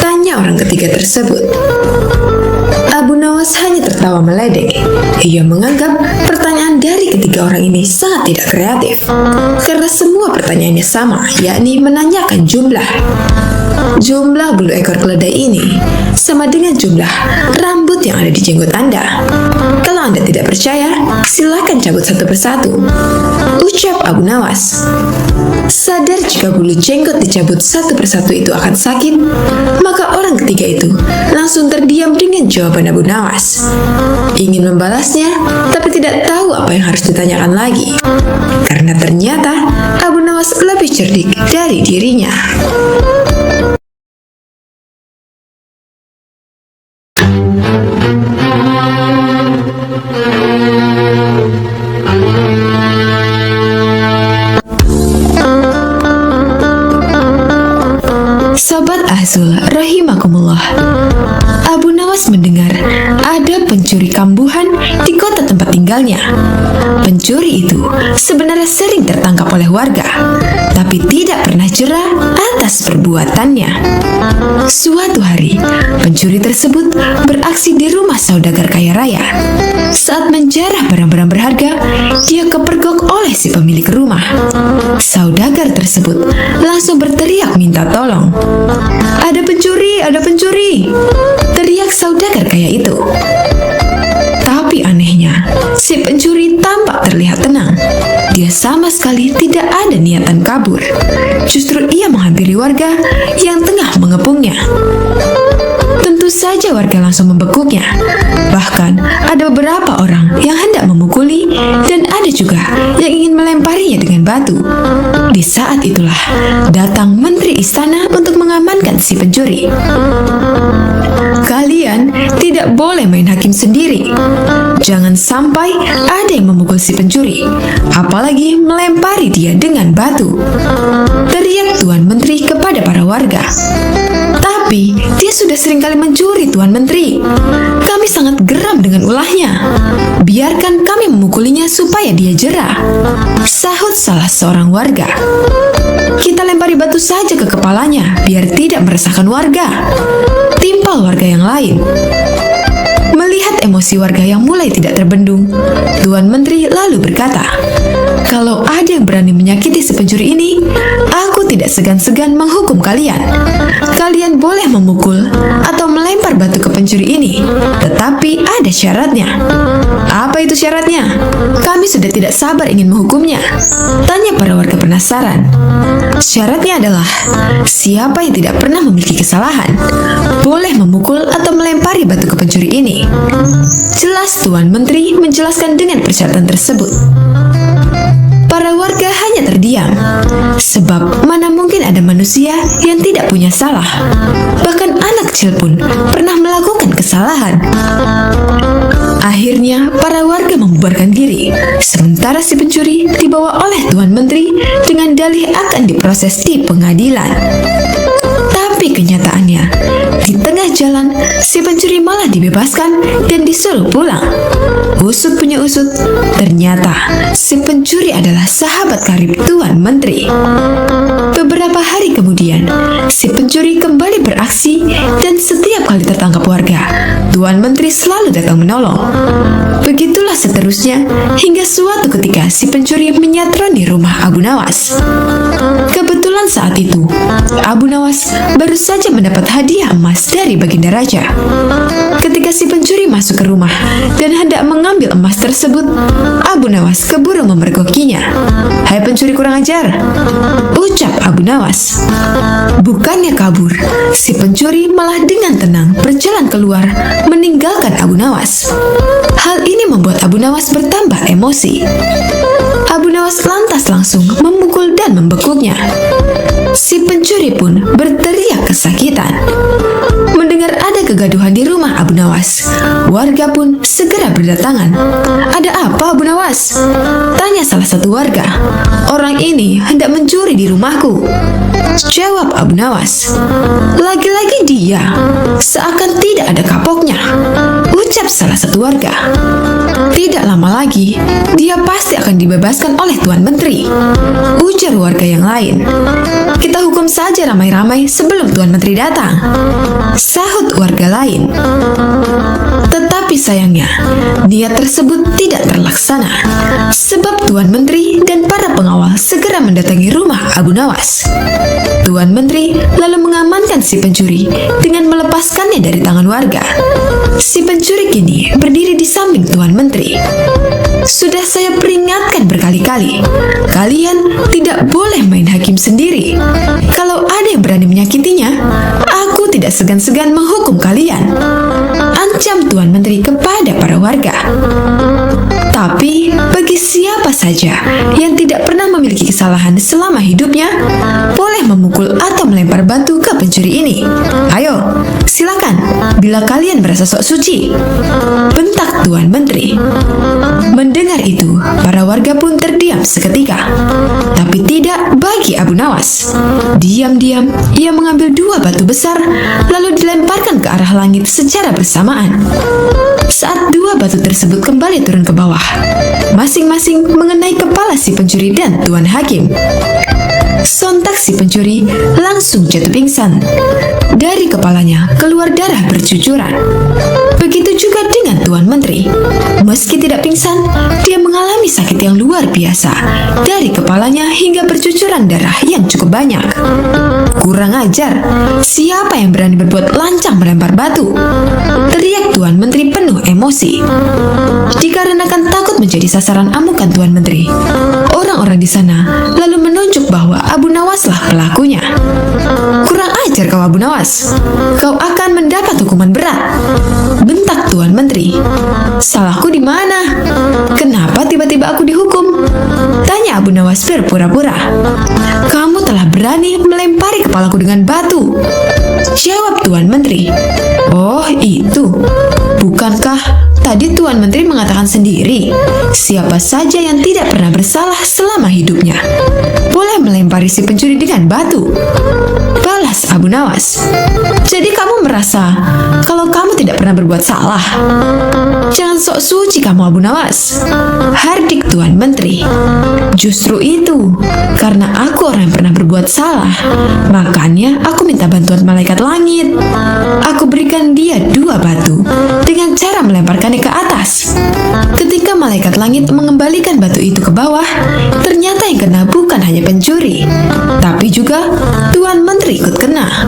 Speaker 1: Tanya orang ketiga tersebut. Abu Nawas hanya tertawa meledek. Ia menganggap pertanyaan dari ketiga orang ini sangat tidak kreatif, karena semua pertanyaannya sama, yakni menanyakan jumlah. Jumlah bulu ekor keledai ini sama dengan jumlah rambut yang ada di jenggot Anda. Kalau Anda tidak percaya, silakan cabut satu persatu, ucap Abu Nawas. Sadar jika bulu jenggot dicabut satu persatu itu akan sakit, maka orang ketiga itu langsung terdiam dengan jawaban Abu Nawas. Ingin membalasnya, tapi tidak tahu apa yang harus ditanyakan lagi, karena ternyata Abu Nawas lebih cerdik dari dirinya. Sobat Azul rahimakumullah, Abu Nawas mendengar ada pencuri kambuhan di kota tempat tinggalnya. Pencuri itu sebenarnya sering tertangkap oleh warga, tapi tidak pernah jera atas perbuatannya. Suatu hari, pencuri tersebut beraksi di rumah saudagar kaya raya. Saat menjarah barang-barang berharga, dia kepergok oleh si pemilik rumah. Saudagar tersebut langsung berteriak minta tolong. "Ada pencuri, ada pencuri!" teriak saudagar kaya itu. Tapi anehnya, si pencuri tampak terlihat tenang. Dia sama sekali tidak ada niatan kabur. Justru ia menghampiri warga yang tengah mengepungnya. Tentu saja warga langsung membekuknya. Bahkan ada beberapa orang yang hendak memukuli dan ada juga yang ingin melemparinya dengan batu. Di saat itulah datang menteri istana untuk mengamankan si pencuri. "Kalian tidak boleh main hakim sendiri. Jangan sampai ada yang memukul si pencuri, apalagi melempari dia dengan batu," teriak Tuan Menteri kepada para warga. "Tapi dia sudah seringkali mencuri, Tuan Menteri. Kami sangat geram dengan ulahnya. Biarkan kami memukulinya supaya dia jera," sahut salah seorang warga. "Kita lempari batu saja ke kepalanya biar tidak meresahkan warga," timpal warga yang lain. Melihat emosi warga yang mulai tidak terbendung, Tuan Menteri lalu berkata, "Kalau ada yang berani menyakiti si pencuri ini, aku tidak segan-segan menghukum kalian. Kalian boleh memukul atau melempar batu ke pencuri ini, tetapi ada syaratnya." "Apa itu syaratnya? Kami sudah tidak sabar ingin menghukumnya," tanya para warga penasaran. "Syaratnya adalah siapa yang tidak pernah memiliki kesalahan boleh memukul atau melempari batu ke pencuri ini." Jelas Tuan Menteri menjelaskan dengan persyaratan tersebut. Para warga hanya terdiam, sebab mana mungkin ada manusia yang tidak punya salah. Bahkan anak kecil pun pernah melakukan kesalahan. Akhirnya, para warga membubarkan diri, sementara si pencuri dibawa oleh Tuan Menteri dengan dalih akan diproses di pengadilan. Tapi kenyataannya, di tengah jalan, si pencuri malah dibebaskan dan disuruh pulang. Usut punya usut, ternyata si pencuri adalah sahabat karib Tuan Menteri. Beberapa hari kemudian, si pencuri kembali beraksi dan setiap kali tertangkap warga, Tuan Menteri selalu datang menolong. Begitulah seterusnya hingga suatu ketika si pencuri menyatroni rumah Abu Nawas. Kebetulan saat itu, Abu Nawas baru saja mendapat hadiah emas dari Baginda Raja. Ketika si pencuri masuk ke rumah dan hendak mengambil emas tersebut, Abu Nawas keburu memergokinya. "Hai pencuri kurang ajar," ucap Abu Nawas. Bukannya kabur, si pencuri malah dengan tenang berjalan keluar meninggalkan Abu Nawas. Hal ini membuat Abu Nawas bertambah emosi. Abu Nawas lantas langsung memukul dan membekuknya. Si pencuri pun berteriak kesakitan. Mendengar ada kegaduhan di rumah Abu Nawas, warga pun segera berdatangan. "Ada apa, Abu Nawas?" tanya salah satu warga. "Orang ini hendak mencuri di rumahku," jawab Abu Nawas. "Lagi-lagi dia, seakan tidak ada kapoknya," ucap salah satu warga. "Tidak lama lagi, dia pasti akan dibebaskan oleh Tuan Menteri," ujar warga yang lain. "Kita hukum saja ramai-ramai sebelum Tuan Menteri datang," sahut warga lain. Tetapi sayangnya, niat tersebut tidak terlaksana, sebab Tuan Menteri dan para pengawal segera mendatangi rumah Abu Nawas. Tuan Menteri lalu mengamankan si pencuri dengan melepaskannya dari tangan warga. Si pencuri kini berdiri di samping Tuan Menteri. "Sudah saya peringatkan berkali-kali, kalian tidak boleh main hakim sendiri. Kalau ada yang berani menyakitinya, aku tidak segan-segan menghukum kalian," ancam Tuan Menteri kepada para warga. Tapi bagi siapa saja yang tidak pernah memiliki kesalahan selama hidupnya, boleh memukul atau melempar batu ke pencuri ini. "Ayo, silakan, bila kalian merasa sok suci," bentak Tuan Menteri. Mendengar itu, para warga pun terdiam seketika. Tapi tidak bagi Abu Nawas. Diam-diam, ia mengambil 2 batu besar, lalu dilemparkan ke arah langit secara bersamaan. Saat 2 batu tersebut kembali turun ke bawah, masing-masing mengenai kepala si pencuri dan Tuan Hakim. Sontak si pencuri langsung jatuh pingsan. Dari kepalanya keluar darah bercucuran. Begitu juga dengan Tuan Menteri. Meski tidak pingsan, dia mengalami sakit yang luar biasa. Dari kepalanya hingga bercucuran darah yang cukup banyak. "Kurang ajar, siapa yang berani berbuat lancang melempar batu?" teriak Tuan Menteri penuh emosi. Dikarenakan takut menjadi sasaran amukan Tuan Menteri, orang-orang di sana lalu menunjuk bahwa Abu Nawaslah pelakunya. "Kurang ajar kau Abu Nawas, kau akan mendapat hukuman berat," bentak Tuan Menteri. "Salahku di mana? Kenapa tiba-tiba aku dihukum?" tanya Abu Nawas berpura-pura. "Kamu telah berani melempari kepalaku dengan batu," jawab Tuan Menteri. "Oh itu, bukankah tadi Tuan Menteri mengatakan sendiri, siapa saja yang tidak pernah bersalah selama hidupnya boleh melempari si pencuri dengan batu," balas Abu Nawas. "Jadi kamu merasa kalau kamu tidak pernah berbuat salah? Jangan sok suci kamu Abu Nawas," hardik Tuan Menteri. "Justru itu, karena aku orang yang pernah berbuat salah, makanya aku minta bantuan malaikat langit. Aku berikan dia 2 batu dengan cara melemparkannya ke atas. Ketika malaikat langit mengembalikan batu itu ke bawah, ternyata yang kena bukan hanya pencuri, tapi juga Tuan Menteri ikut kena.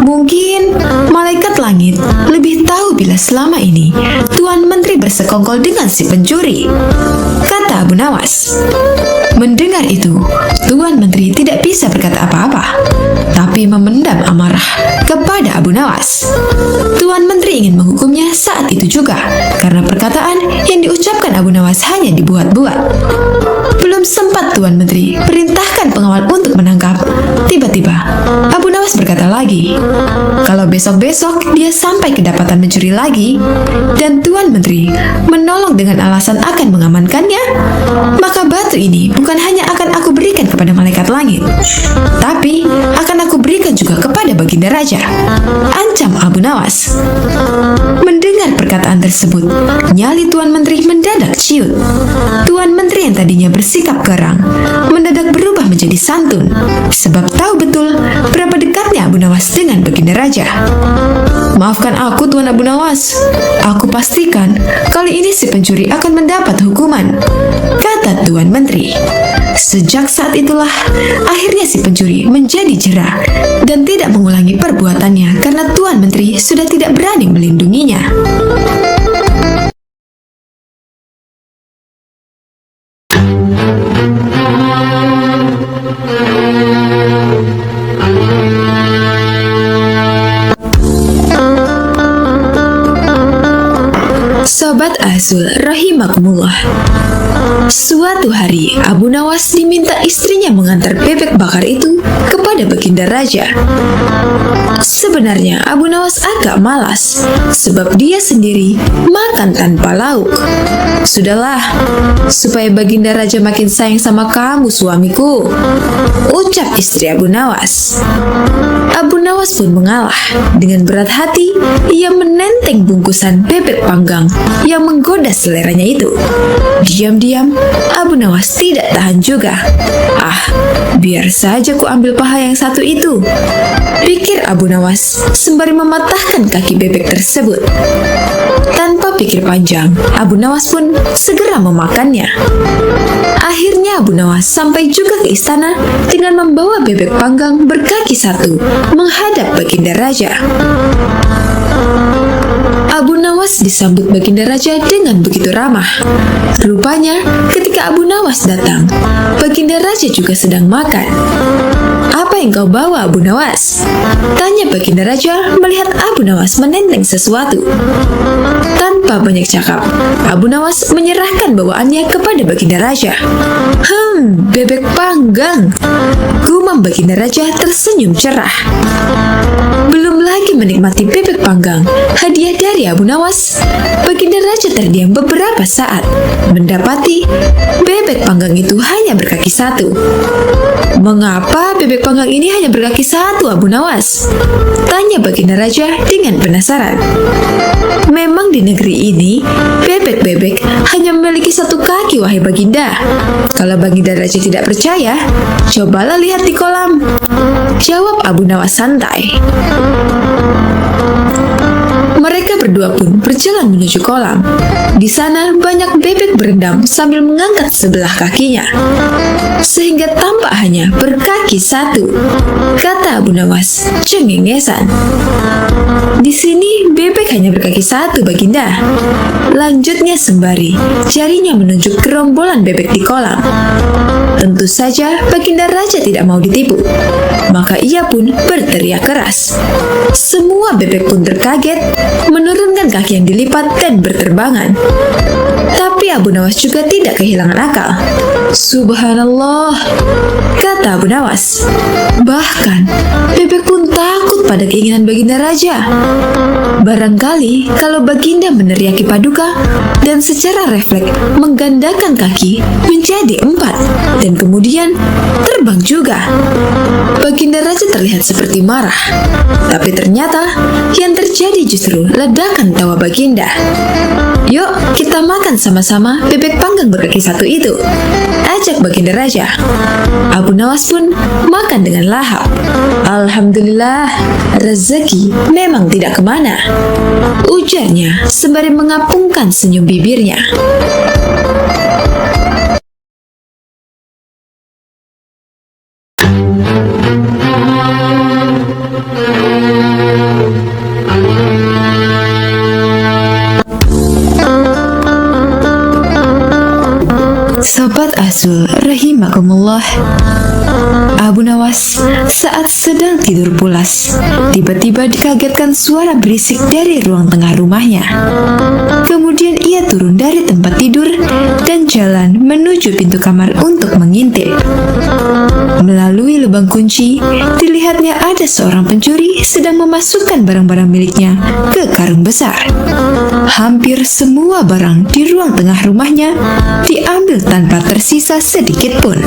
Speaker 1: Mungkin malaikat langit lebih tahu bila selama ini Tuan Menteri bersekongkol dengan si pencuri," kata Abu Nawas. Mendengar itu, Tuan Menteri tidak bisa berkata apa-apa, tapi memendam amarah kepada Abu Nawas. Tuan Menteri ingin menghukumnya saat itu juga, karena perkataan yang diucapkan Abu Nawas hanya dibuat-buat. Belum sempat Tuan Menteri perintahkan pengawal untuk menangkap, tiba-tiba Abu Nawas berkata lagi. Kalau besok-besok dia sampai kedapatan mencuri lagi, dan Tuan Menteri menolong dengan alasan akan mengamankannya, maka batu ini bukan hanya akan aku berikan kepada malaikat langit, tapi akan aku berikan juga kepada Baginda Raja, ancam Abu Nawas. Mendengar perkataan tersebut, nyali Tuan Menteri mendadak ciut. Tuan Menteri yang tadinya bersikap garang, mendadak berubah menjadi santun, sebab tahu betul berapa dekatnya Abu Nawas dengan Baginda Raja. Maafkan aku, Tuan Abu Nawas. Aku pastikan kali ini si pencuri akan mendapat hukuman, kata Tuan Menteri. Sejak saat itulah, akhirnya si pencuri menjadi jera dan tidak mengulangi perbuatannya karena Tuan Menteri sudah tidak berani melindunginya. Sobat Azul rahimakumullah. Suatu hari, Abu Nawas diminta istrinya mengantar bebek bakar itu kepada Baginda Raja. Sebenarnya Abu Nawas agak malas, sebab dia sendiri makan tanpa lauk. Sudahlah, supaya Baginda Raja makin sayang sama kamu, suamiku, ucap istri Abu Nawas. Abu Nawas pun mengalah. Dengan berat hati, ia menenteng bungkusan bebek panggang yang menggoda seleranya itu. Diam-diam, Abu Nawas tidak tahan juga. Biar saja ku ambil paha yang satu itu, pikir Abu Nawas sembari mematahkan kaki bebek tersebut. Tanpa pikir panjang, Abu Nawas pun segera memakannya. Akhirnya Abu Nawas sampai juga ke istana dengan membawa bebek panggang berkaki satu menghadap Baginda Raja. Abu Nawas disambut Baginda Raja dengan begitu ramah. Rupanya ketika Abu Nawas datang, Baginda Raja juga sedang makan. Apa yang kau bawa, Abu Nawas? Tanya Baginda Raja melihat Abu Nawas menenteng sesuatu. Tanpa banyak cakap, Abu Nawas menyerahkan bawaannya kepada Baginda Raja. Bebek panggang, gumam Baginda Raja tersenyum cerah. Belum lagi menikmati bebek panggang, hadiah dari Abu Nawas, Baginda Raja terdiam beberapa saat, mendapati bebek panggang itu hanya berkaki satu. Mengapa bebek panggang ini hanya berkaki satu, Abu Nawas? Tanya Baginda Raja dengan penasaran. Memang di negeri ini, bebek-bebek hanya memiliki satu kaki, wahai Baginda. Kalau Baginda Raja tidak percaya, cobalah lihat di kolam, jawab Abu Nawas santai. Mereka berdua pun berjalan menuju kolam. Di sana banyak bebek berendam sambil mengangkat sebelah kakinya, sehingga tampak hanya berkaki satu, kata Abu Nawas cengengesan. Di sini bebek hanya berkaki satu, Baginda, lanjutnya sembari jarinya menunjuk gerombolan bebek di kolam. Tentu saja Baginda Raja tidak mau ditipu, maka ia pun berteriak keras. Semua bebek pun terkaget, menurunkan kaki yang dilipat dan berterbangan. Tapi Abu Nawas juga tidak kehilangan akal. Subhanallah, kata Abu Nawas. Bahkan bebek pun takut pada keinginan Baginda Raja. Barangkali kalau Baginda meneriaki paduka dan secara refleks menggandakan kaki menjadi 4 dan kemudian terbang juga, Baginda Raja terlihat seperti marah. Tapi ternyata yang terjadi justru ledakan tawa Baginda. Yuk kita makan sama-sama bebek panggang berkaki satu itu, ajak Baginda Raja. Abu Nawas pun makan dengan lahap. Alhamdulillah, rezeki memang tidak kemana, ujarnya sembari mengapungkan senyum bibirnya. Sobat Azul rahimakumullah, Abu Nawas saat sedang tidur pulas, tiba-tiba dikagetkan suara berisik dari ruang tengah rumahnya. Kemudian ia turun dari tempat tidur dan jalan menuju pintu kamar untuk mengintip. Melalui lubang kunci, dilihatnya ada seorang pencuri sedang memasukkan barang-barang miliknya ke karung besar. Hampir semua barang di ruang tengah rumahnya diambil tanpa tersisa sedikit pun.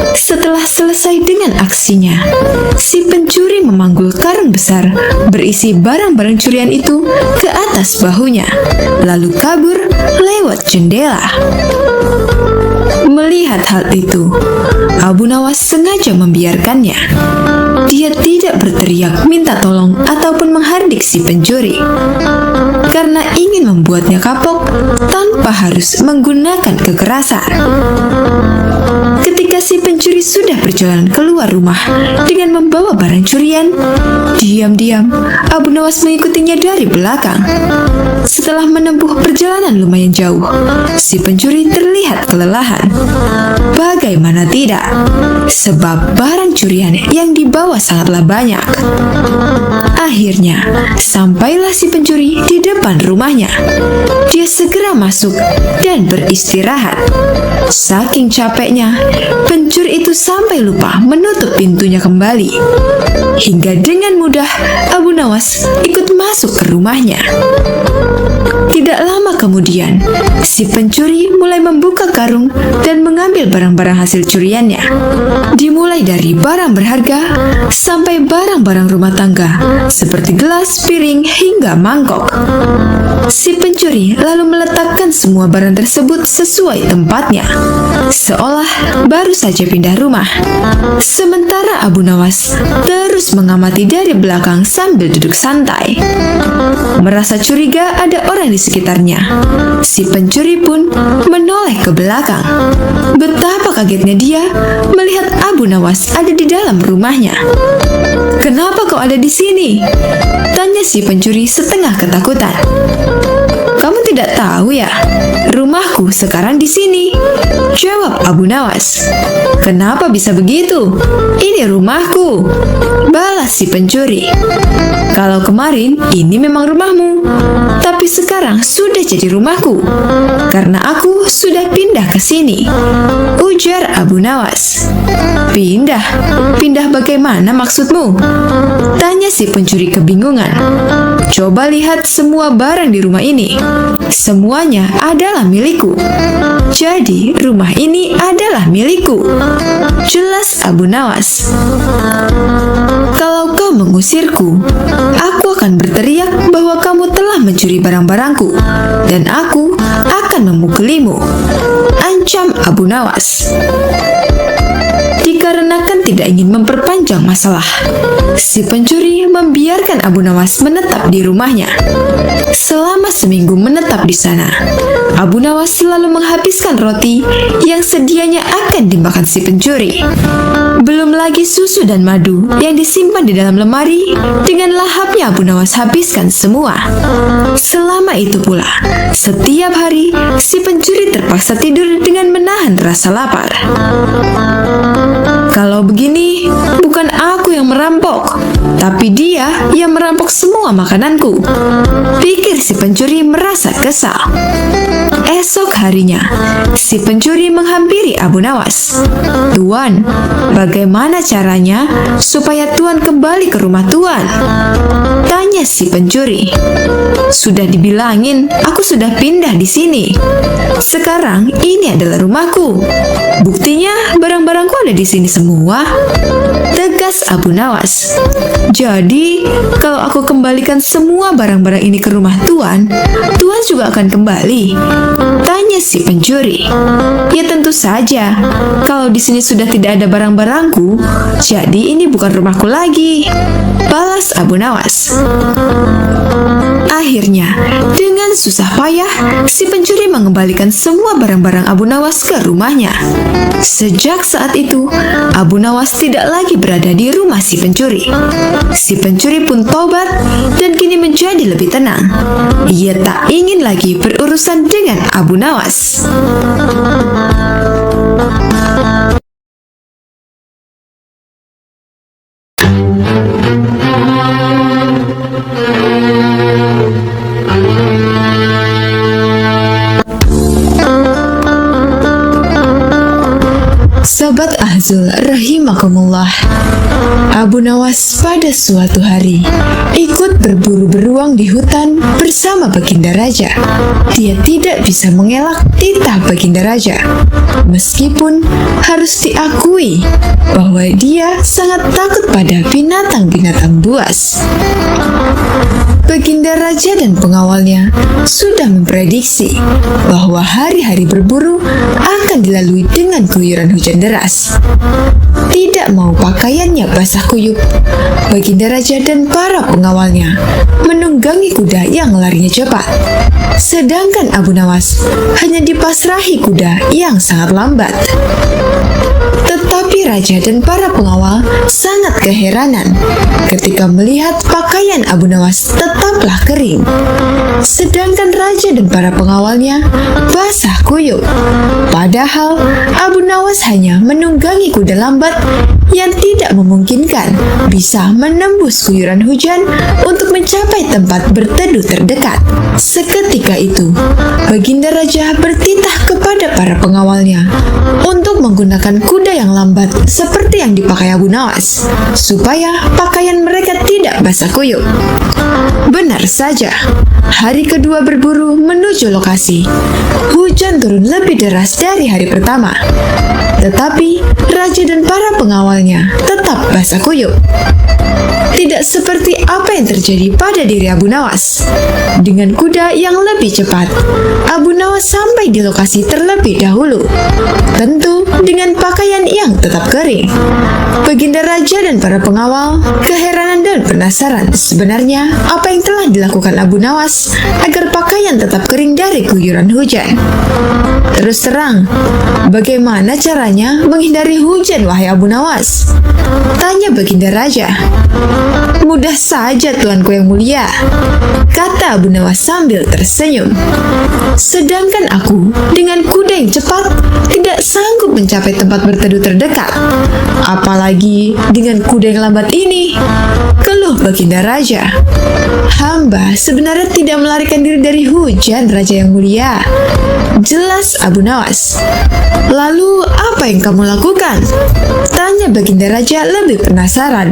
Speaker 1: Setelah selesai dengan aksinya, si pencuri memanggul karung besar berisi barang-barang curian itu ke atas bahunya, lalu kabur lewat jendela. Melihat hal itu, Abu Nawas sengaja membiarkannya. Dia tidak berteriak minta tolong ataupun menghardik si pencuri, karena ingin membuatnya kapok tanpa harus menggunakan kekerasan. Ketika si pencuri sudah berjalan keluar rumah dengan membawa barang curian, diam-diam Abu Nawas mengikutinya dari belakang. Setelah menempuh perjalanan lumayan jauh, si pencuri terlihat kelelahan. Bagaimana tidak? Sebab barang curian yang dibawa sangatlah banyak. Akhirnya, sampailah si pencuri di depan rumahnya. Dia segera masuk dan beristirahat. Saking capeknya, pencuri itu sampai lupa menutup pintunya kembali. Hingga dengan mudah Abu Nawas ikut masuk ke rumahnya. Tidak lama kemudian, si pencuri mulai membuka karung dan mengambil barang-barang hasil curiannya. Dimulai dari barang berharga sampai barang-barang rumah tangga seperti gelas, piring, hingga mangkok. Si pencuri lalu meletakkan semua barang tersebut sesuai tempatnya, seolah baru saja pindah rumah. Sementara Abu Nawas terus mengamati dari belakang sambil duduk santai. Merasa curiga ada orang di sekitarnya, si pencuri pun menoleh ke belakang. Betapa kagetnya dia melihat Abu Nawas ada di dalam rumahnya. "Kenapa kau ada di sini?" tanya si pencuri setengah ketakutan. "Kamu tidak tahu ya? Rumahku sekarang di sini," jawab Abu Nawas. "Kenapa bisa begitu? Ini rumahku," balas si pencuri. "Kalau kemarin ini memang rumahmu, tapi sekarang sudah jadi rumahku karena aku sudah pindah ke sini," ujar Abu Nawas. "Pindah? Pindah bagaimana maksudmu?" tanya si pencuri kebingungan. "Coba lihat semua barang di rumah ini. Semuanya adalah milikku. Jadi rumah ini adalah milikku," jelas Abu Nawas. "Kalau kau mengusirku, aku akan berteriak bahwa kamu telah mencuri barang-barangku dan aku akan memukulimu," ancam Abu Nawas. Dikarenakan tidak ingin memperpanjang masalah, si pencuri membiarkan Abu Nawas menetap di rumahnya. Selama seminggu menetap di sana, Abu Nawas selalu menghabiskan roti yang sedianya akan dimakan si pencuri. Belum lagi susu dan madu yang disimpan di dalam lemari, dengan lahapnya Abu Nawas habiskan semua. Selama itu pula, setiap hari si pencuri terpaksa tidur dengan menahan rasa lapar. "Kalau begini, bukan aku yang merampok, tapi dia yang merampok semua makananku," pikir si pencuri merasa kesal. Esok harinya, si pencuri menghampiri Abu Nawas. "Tuan, bagaimana caranya supaya Tuan kembali ke rumah Tuan?" tanya si pencuri. "Sudah dibilangin, aku sudah pindah di sini. Sekarang ini adalah rumahku. Buktinya barang-barangku ada di sini semua," tegas Abu Nawas. "Jadi, kalau aku kembalikan semua barang-barang ini ke rumah Tuan, Tuan juga akan kembali?" tanya si pencuri. "Ya tentu saja. Kalau di sini sudah tidak ada barang-barangku, jadi ini bukan rumahku lagi," balas Abu Nawas. Akhirnya, dengan susah payah, si pencuri mengembalikan semua barang-barang Abu Nawas ke rumahnya. Sejak saat itu, Abu Nawas tidak lagi berada di rumah si pencuri. Si pencuri pun tobat dan kini menjadi lebih tenang. Ia tak ingin lagi berurusan dengan Abu Nawas. Azul rahimakumullah. Abu Nawas pada suatu hari ikut berburu beruang di hutan bersama Baginda Raja. Dia tidak bisa mengelak titah Baginda Raja, meskipun harus diakui bahwa dia sangat takut pada binatang-binatang buas. Baginda Raja dan pengawalnya sudah memprediksi bahwa hari-hari berburu akan dilalui dengan guyuran hujan deras. Tidak mau pakaiannya basah kuyup, Baginda Raja dan para pengawalnya menunggangi kuda yang larinya cepat. Sedangkan Abu Nawas hanya dipasrahi kuda yang sangat lambat. Tetapi Raja dan para pengawal sangat keheranan ketika melihat pakaian Abu Nawas tetaplah kering, sedangkan Raja dan para pengawalnya basah kuyup. Padahal Abu Nawas hanya menunggangi kuda lambat yang tidak memungkinkan bisa menembus guyuran hujan untuk mencapai tempat berteduh terdekat. Seketika itu, Baginda Raja bertitah kepada para pengawalnya untuk menggunakan kuda yang lambat seperti yang dipakai Abu Nawas, supaya pakaian mereka tidak basah kuyup. Benar saja, hari kedua berburu menuju lokasi. Hujan turun lebih deras dari hari pertama, tetapi Raja dan para pengawalnya tetap basah kuyup. Tidak seperti apa yang terjadi pada diri Abu Nawas. Dengan kuda yang lebih cepat, Abu Nawas sampai di lokasi terlebih dahulu, tentu dengan pakaian yang tetap kering. Baginda Raja dan para pengawal keheranan dan penasaran sebenarnya apa yang telah dilakukan Abu Nawas agar pakaian tetap kering dari guyuran hujan. Terus terang, bagaimana caranya menghindari hujan, wahai Abu Nawas? Tanya Baginda Raja. Mudah saja, tuanku yang mulia, kata Abu Nawas sambil tersenyum. Sedangkan aku dengan kuda yang cepat tidak sanggup mencapai tempat berteduh terdekat, apalagi dengan kuda yang lambat ini, keluh Baginda Raja. Hamba sebenarnya tidak melarikan diri dari hujan, Raja yang mulia, jelas Abu Nawas. Lalu apa yang kamu lakukan? Tanya Baginda Raja lebih penasaran.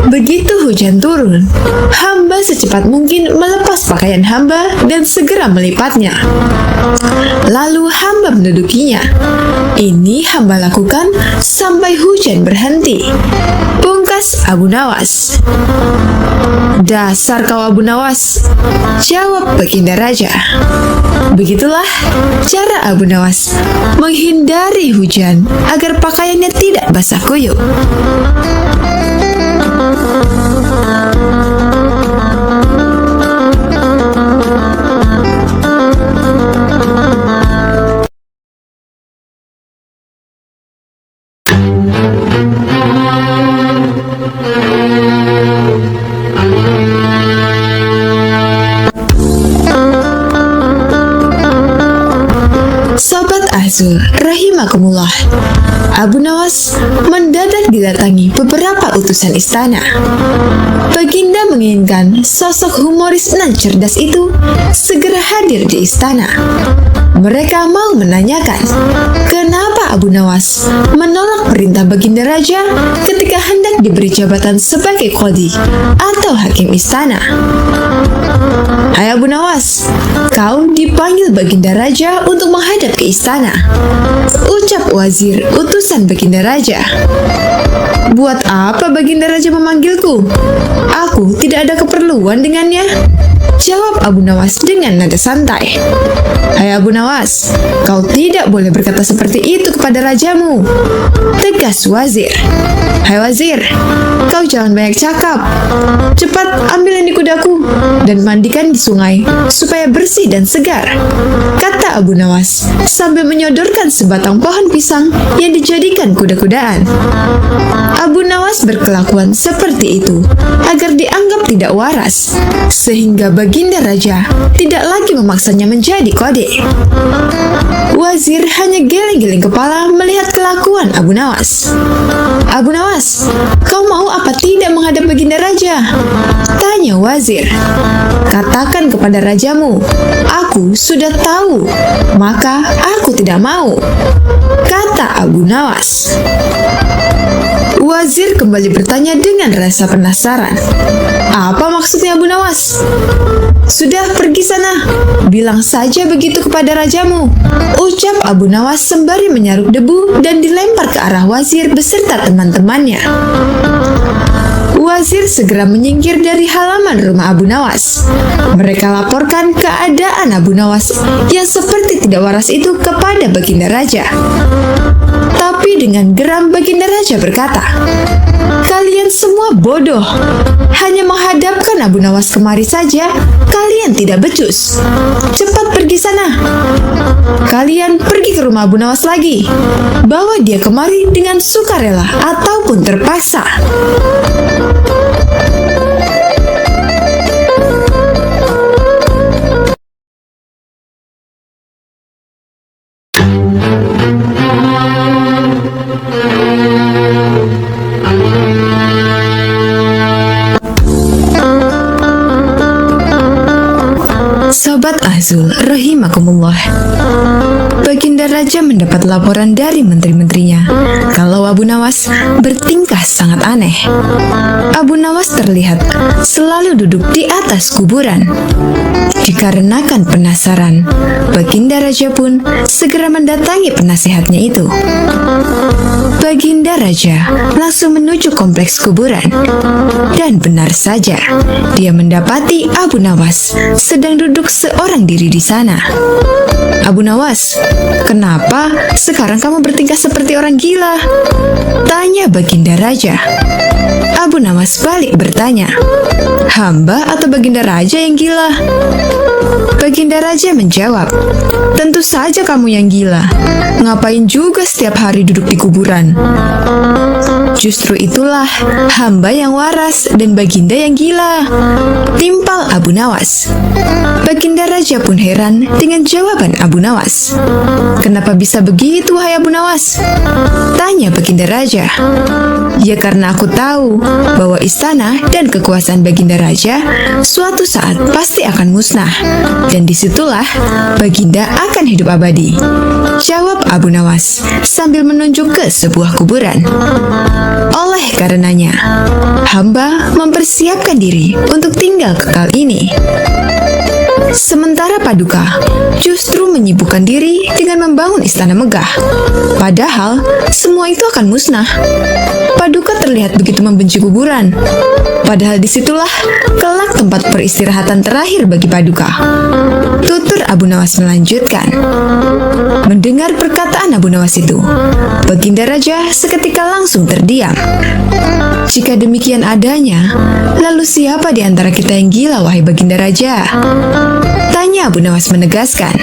Speaker 1: Begitu hujan turun, hamba secepat mungkin melepas pakaian hamba dan segera melipatnya. Lalu hamba mendudukinya. Ini hamba lakukan sampai hujan berhenti, pungkas Abu Nawas. Dasar kau Abu Nawas, jawab Baginda Raja. Begitulah cara Abu Nawas menghindari hujan agar pakaiannya tidak basah kuyup. Sobat Azul rahimakumullah, Abu Nawas mendadak didatangi beberapa utusan istana. Baginda menginginkan sosok humoris nan cerdas itu segera hadir di istana. Mereka mau menanyakan kenapa Abu Nawas menolak perintah Baginda Raja ketika hendak diberi jabatan sebagai qadhi atau hakim istana. Hai Abu Nawas, kau dipanggil Baginda Raja untuk menghadap ke istana, ucap wazir utusan Baginda Raja. Buat apa Baginda Raja memanggilku? Aku tidak ada keperluan dengannya, jawab Abu Nawas dengan nada santai. Hai Abu Nawas, kau tidak boleh berkata seperti itu kepada rajamu, tegas wazir. Hai wazir, kau jangan banyak cakap. Cepat ambil ini kudaku dan mandikan di sungai supaya bersih dan segar, kata Abu Nawas sambil menyodorkan sebatang pohon pisang yang dijadikan kuda-kudaan. Abu Nawas berkelakuan seperti itu agar dianggap tidak waras, sehingga Baginda Raja tidak lagi memaksanya menjadi qadhi. Wazir hanya geleng-geleng kepala melihat kelakuan Abu Nawas. Abu Nawas, kau mau apa tidak menghadap Baginda Raja? Tanya wazir. Katakan kepada rajamu, aku sudah tahu, maka aku tidak mau, kata Abu Nawas. Wazir kembali bertanya dengan rasa penasaran. Apa maksudnya Abu Nawas? Sudah, pergi sana. Bilang saja begitu kepada rajamu, ucap Abu Nawas sembari menyaruk debu dan dilempar ke arah wazir beserta teman-temannya. Wazir segera menyingkir dari halaman rumah Abu Nawas. Mereka laporkan keadaan Abu Nawas yang seperti tidak waras itu kepada Baginda Raja. Tapi dengan geram Baginda Raja berkata, "Kalian semua bodoh. Hanya menghadapkan Abu Nawas kemari saja, kalian tidak becus. Cepat pergi sana. Kalian pergi ke rumah Abu Nawas lagi. Bawa dia kemari dengan sukarela ataupun terpaksa." Sobat Azul rahimakumullah, Baginda Raja mendapat laporan dari menteri-menterinya kalau Abu Nawas bertingkah sangat aneh. Abu Nawas terlihat selalu duduk di atas kuburan. Dikarenakan penasaran, Baginda Raja pun segera mendatangi penasehatnya itu. Baginda Raja langsung menuju kompleks kuburan. Dan benar saja, dia mendapati Abu Nawas sedang duduk seorang diri di sana. "Abu Nawas, kenapa sekarang kamu bertingkah seperti orang gila?" tanya Baginda Raja. Abu Nawas balik bertanya, "Hamba atau Baginda Raja yang gila?" Baginda Raja menjawab, "Tentu saja kamu yang gila. Ngapain juga setiap hari duduk di kuburan? Justru itulah hamba yang waras dan Baginda yang gila," timpal Abu Nawas. Baginda Raja pun heran dengan jawaban Abu Nawas. "Kenapa bisa begitu, wahai Abu Nawas?" tanya Baginda Raja. "Ya karena aku tahu bahwa istana dan kekuasaan Baginda Raja suatu saat pasti akan musnah, dan disitulah Baginda akan hidup abadi," jawab Abu Nawas sambil menunjuk ke sebuah kuburan. "Oleh karenanya, hamba mempersiapkan diri untuk tinggal kekal ini." Sementara Paduka justru menyibukkan diri dengan membangun istana megah. Padahal semua itu akan musnah. Paduka terlihat begitu membenci kuburan. Padahal disitulah kelak tempat peristirahatan terakhir bagi Paduka. Tutur Abu Nawas melanjutkan. Mendengar perkataan Abu Nawas itu, Baginda Raja seketika langsung terdiam. "Jika demikian adanya, lalu siapa di antara kita yang gila, wahai Baginda Raja?" tanya Abu Nawas menegaskan.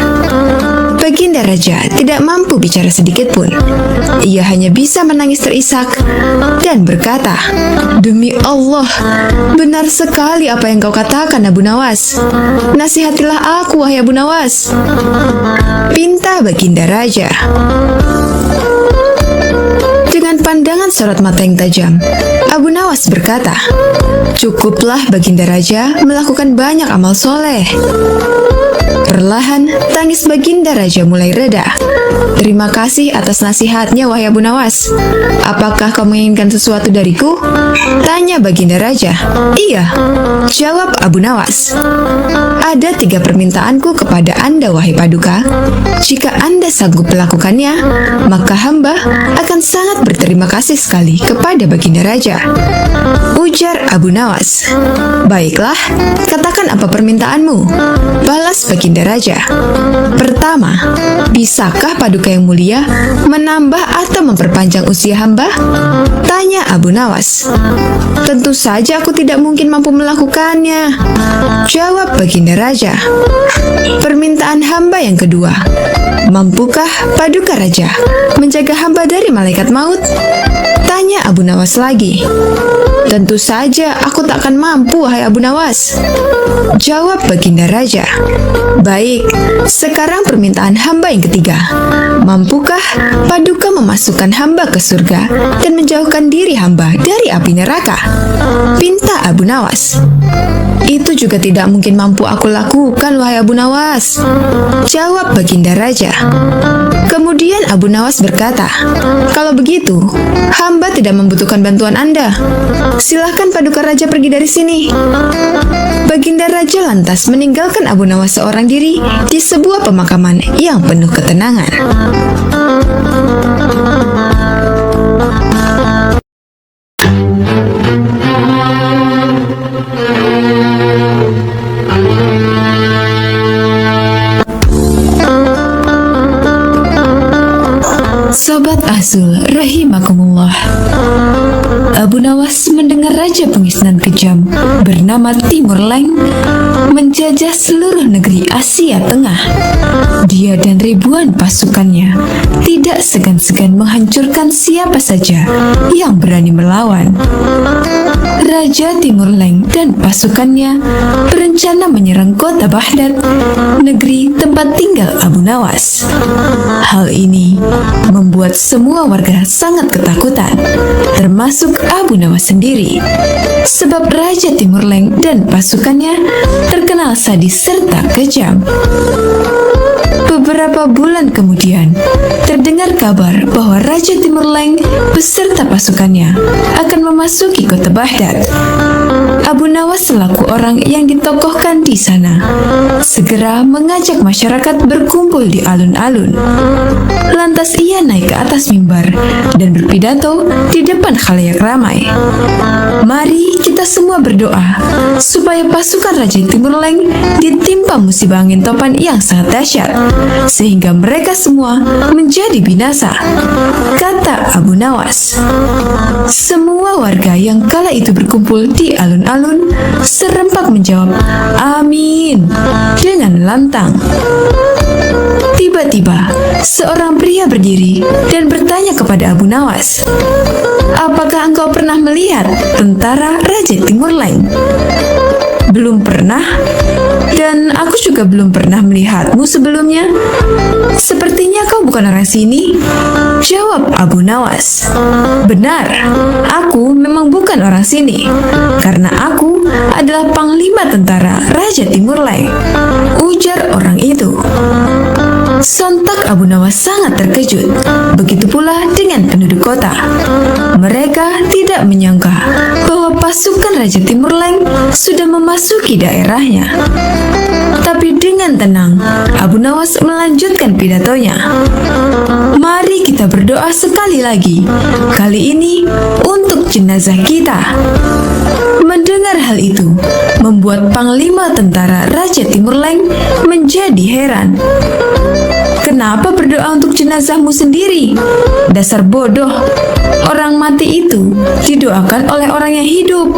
Speaker 1: Baginda Raja tidak mampu bicara sedikit pun. Ia hanya bisa menangis terisak dan berkata, "Demi Allah, benar sekali apa yang kau katakan, Abu Nawas. Nasihatilah aku, wahai Abu Nawas," pinta Baginda Raja. Dengan pandangan sorot mata yang tajam, Abu Nawas berkata, "Cukuplah Baginda Raja melakukan banyak amal soleh." Perlahan, tangis Baginda Raja mulai reda. "Terima kasih atas nasihatnya, wahai Abu Nawas. Apakah kau menginginkan sesuatu dariku?" tanya Baginda Raja. "Iya," jawab Abu Nawas. "Ada 3 permintaanku kepada Anda, wahai Paduka. Jika Anda sanggup melakukannya, maka hamba akan sangat berterima kasih sekali kepada Baginda Raja," ujar Abu Nawas. "Baiklah, katakan apa permintaanmu," balas Baginda Raja. "Pertama, bisakah Paduka yang mulia menambah atau memperpanjang usia hamba?" tanya Abu Nawas. "Tentu saja aku tidak mungkin mampu melakukannya," jawab Baginda Raja. "Permintaan hamba yang kedua, mampukah Paduka Raja menjaga hamba dari malaikat maut?" tanya Abu Nawas lagi. "Tentu saja aku tak akan mampu, wahai Abu Nawas," jawab Baginda Raja. "Baik, sekarang permintaan hamba yang ketiga. Mampukah Paduka memasukkan hamba ke surga dan menjauhkan diri hamba dari api neraka?" pinta Abu Nawas. "Itu juga tidak mungkin mampu aku lakukan, wahai Abu Nawas," jawab Baginda Raja. Kemudian Abu Nawas berkata, "Kalau begitu, hamba tidak membutuhkan bantuan Anda. Silahkan Paduka Raja pergi dari sini." Baginda Raja lantas meninggalkan Abu Nawas seorang diri di sebuah pemakaman yang penuh ketenangan. Sobat Azul rahimakumullah, Abu Nawas mendengar raja pengisnan kejam bernama Timur Leng menjajah seluruh negeri Asia Tengah. Dia dan ribuan pasukannya tidak segan-segan menghancurkan siapa saja yang berani melawan. Raja Timur Leng dan pasukannya berencana menyerang kota Baghdad, negeri tempat tinggal Abu Nawas. Hal ini membuat semua warga sangat ketakutan, termasuk Abu Nawas sendiri, sebab Raja Timur Leng dan pasukannya terkenal sadis serta kejam. Beberapa bulan kemudian, terdengar kabar bahwa Raja Timur Leng beserta pasukannya akan memasuki kota Baghdad. Abu Nawas selaku orang yang ditokohkan di sana segera mengajak masyarakat berkumpul di alun-alun. Lantas ia naik ke atas mimbar dan berpidato di depan khalayak ramai. "Mari kita semua berdoa supaya pasukan Raja Timur Leng ditimpa musibah angin topan yang sangat dahsyat, sehingga mereka semua menjadi binasa," kata Abu Nawas. Semua warga yang kala itu berkumpul di alun-alun serempak menjawab "Amin" dengan lantang. Tiba-tiba, seorang pria berdiri dan bertanya kepada Abu Nawas, "Apakah engkau pernah melihat tentara Raja Timur Leng?" "Belum pernah, dan aku juga belum pernah melihatmu sebelumnya. Sepertinya kau bukan orang sini," jawab Abu Nawas. "Benar, aku memang bukan orang sini, karena aku adalah panglima tentara Raja Timur Leng," ujar orang itu. Sontak Abu Nawas sangat terkejut, begitu pula dengan penduduk kota. Mereka tidak menyangka bahwa pasukan Raja Timur Leng sudah memasuki daerahnya. Tapi dengan tenang, Abu Nawas melanjutkan pidatonya. "Mari kita berdoa sekali lagi, kali ini untuk jenazah kita." Mendengar hal itu, membuat panglima tentara Raja Timur Leng menjadi heran. "Kenapa berdoa untuk jenazahmu sendiri? Dasar bodoh, orang mati itu didoakan oleh orang yang hidup,"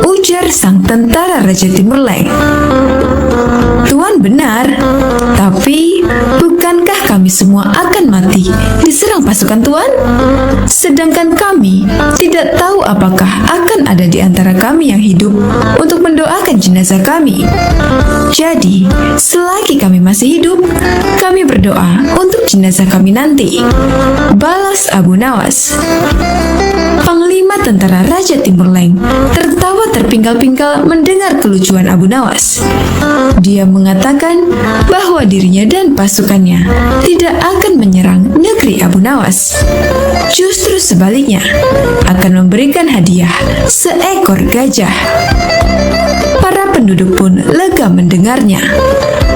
Speaker 1: ujar sang tentara Raja Timur Leng. "Tuan benar, tapi bukankah kami semua akan mati diserang pasukan Tuan? Sedangkan kami tidak tahu apakah akan ada di antara kami yang hidup untuk mendoakan jenazah kami. Jadi, selagi kami masih hidup, kami berdoa untuk jenazah kami nanti," balas Abu Nawas. Panglima tentara Raja Timur Leng tertawa terpinggal-pinggal mendengar kelucuan Abu Nawas. Dia mengatakan bahwa dirinya dan pasukannya tidak akan menyerang negeri Abu Nawas. Justru sebaliknya, akan memberikan hadiah seekor gajah. Para penduduk pun lega mendengarnya.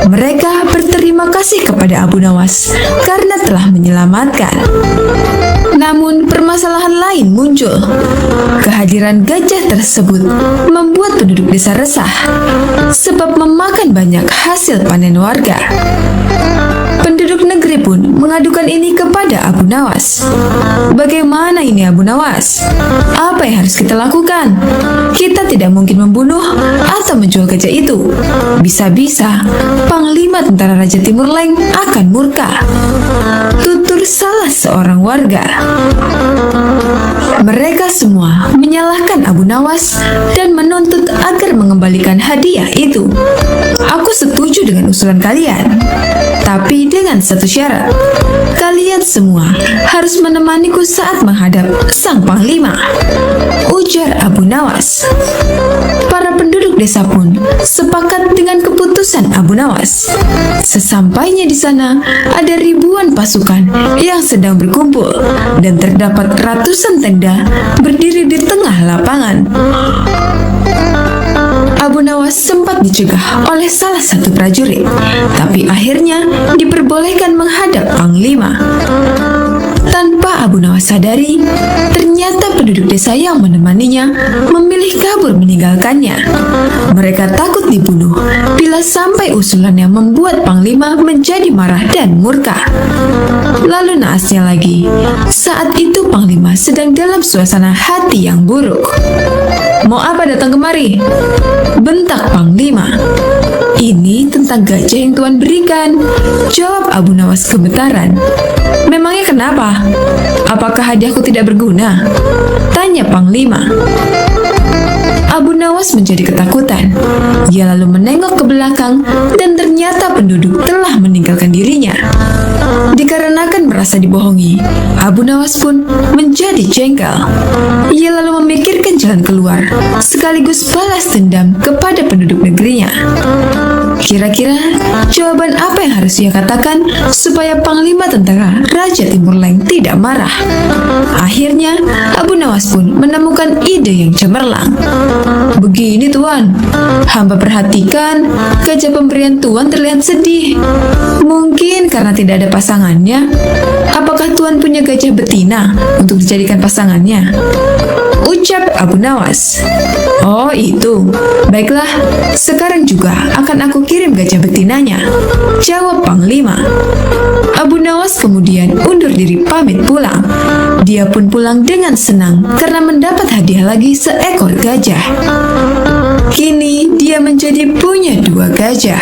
Speaker 1: Mereka berterima kasih kepada Abu Nawas karena telah menyelamatkan. Namun permasalahan lain muncul. Kehadiran gajah tersebut membuat penduduk desa resah, sebab memakan banyak hasil panen warga. Penduduk negeri prajurit pun mengadukan ini kepada Abu Nawas. Bagaimana ini Abu Nawas? Apa yang harus kita lakukan? Kita tidak mungkin membunuh atau menjual gajah itu. Bisa-bisa Panglima tentara Raja Timur Leng akan murka, tutur salah seorang warga. Mereka semua menyalahkan Abu Nawas dan menuntut agar mengembalikan hadiah itu. Aku setuju dengan usulan kalian, tapi dengan satu syarat. Kalian semua harus menemaniku saat menghadap sang panglima, ujar Abu Nawas. Para penduduk desa pun sepakat dengan keputusan Abu Nawas. Sesampainya di sana, ada ribuan pasukan yang sedang berkumpul dan terdapat ratusan tenda berdiri di tengah lapangan. Abu Nawas sempat dicegah oleh salah satu prajurit, tapi akhirnya diperbolehkan menghadap panglima. Tanpa Abu Nawas sadari, ternyata penduduk desa yang menemaninya memilih kabur meninggalkannya. Mereka takut dibunuh bila sampai usulannya membuat panglima menjadi marah dan murka. Lalu naasnya lagi, saat itu panglima sedang dalam suasana hati yang buruk. "Mau apa datang kemari?" bentak panglima. "Ini tentang gajah yang Tuan berikan," jawab Abu Nawas gemetaran. "Memangnya kenapa? Apakah hadiahku tidak berguna?" tanya panglima. Abu Nawas menjadi ketakutan. Ia lalu menengok ke belakang dan ternyata penduduk telah meninggalkan dirinya. Dikarenakan merasa dibohongi, Abu Nawas pun menjadi jengkel. Ia lalu memikirkan jalan keluar, sekaligus balas dendam kepada penduduk negerinya. Kira-kira jawaban apa yang harus ia katakan supaya Panglima Tentara Raja Timur Leng tidak marah? Akhirnya, Abu Nawas pun menemukan ide yang cemerlang. "Begini Tuan, hamba perhatikan gajah pemberian Tuan terlihat sedih. Mungkin karena tidak ada pasangannya. Apakah Tuan punya gajah betina untuk dijadikan pasangannya?" ucap Abu Nawas. "Oh itu, baiklah, sekarang juga akan aku kirim gajah betinanya," jawab panglima. Abu Nawas kemudian undur diri pamit pulang. Dia pun pulang dengan senang karena mendapat hadiah lagi seekor gajah. Kini dia menjadi punya 2 gajah.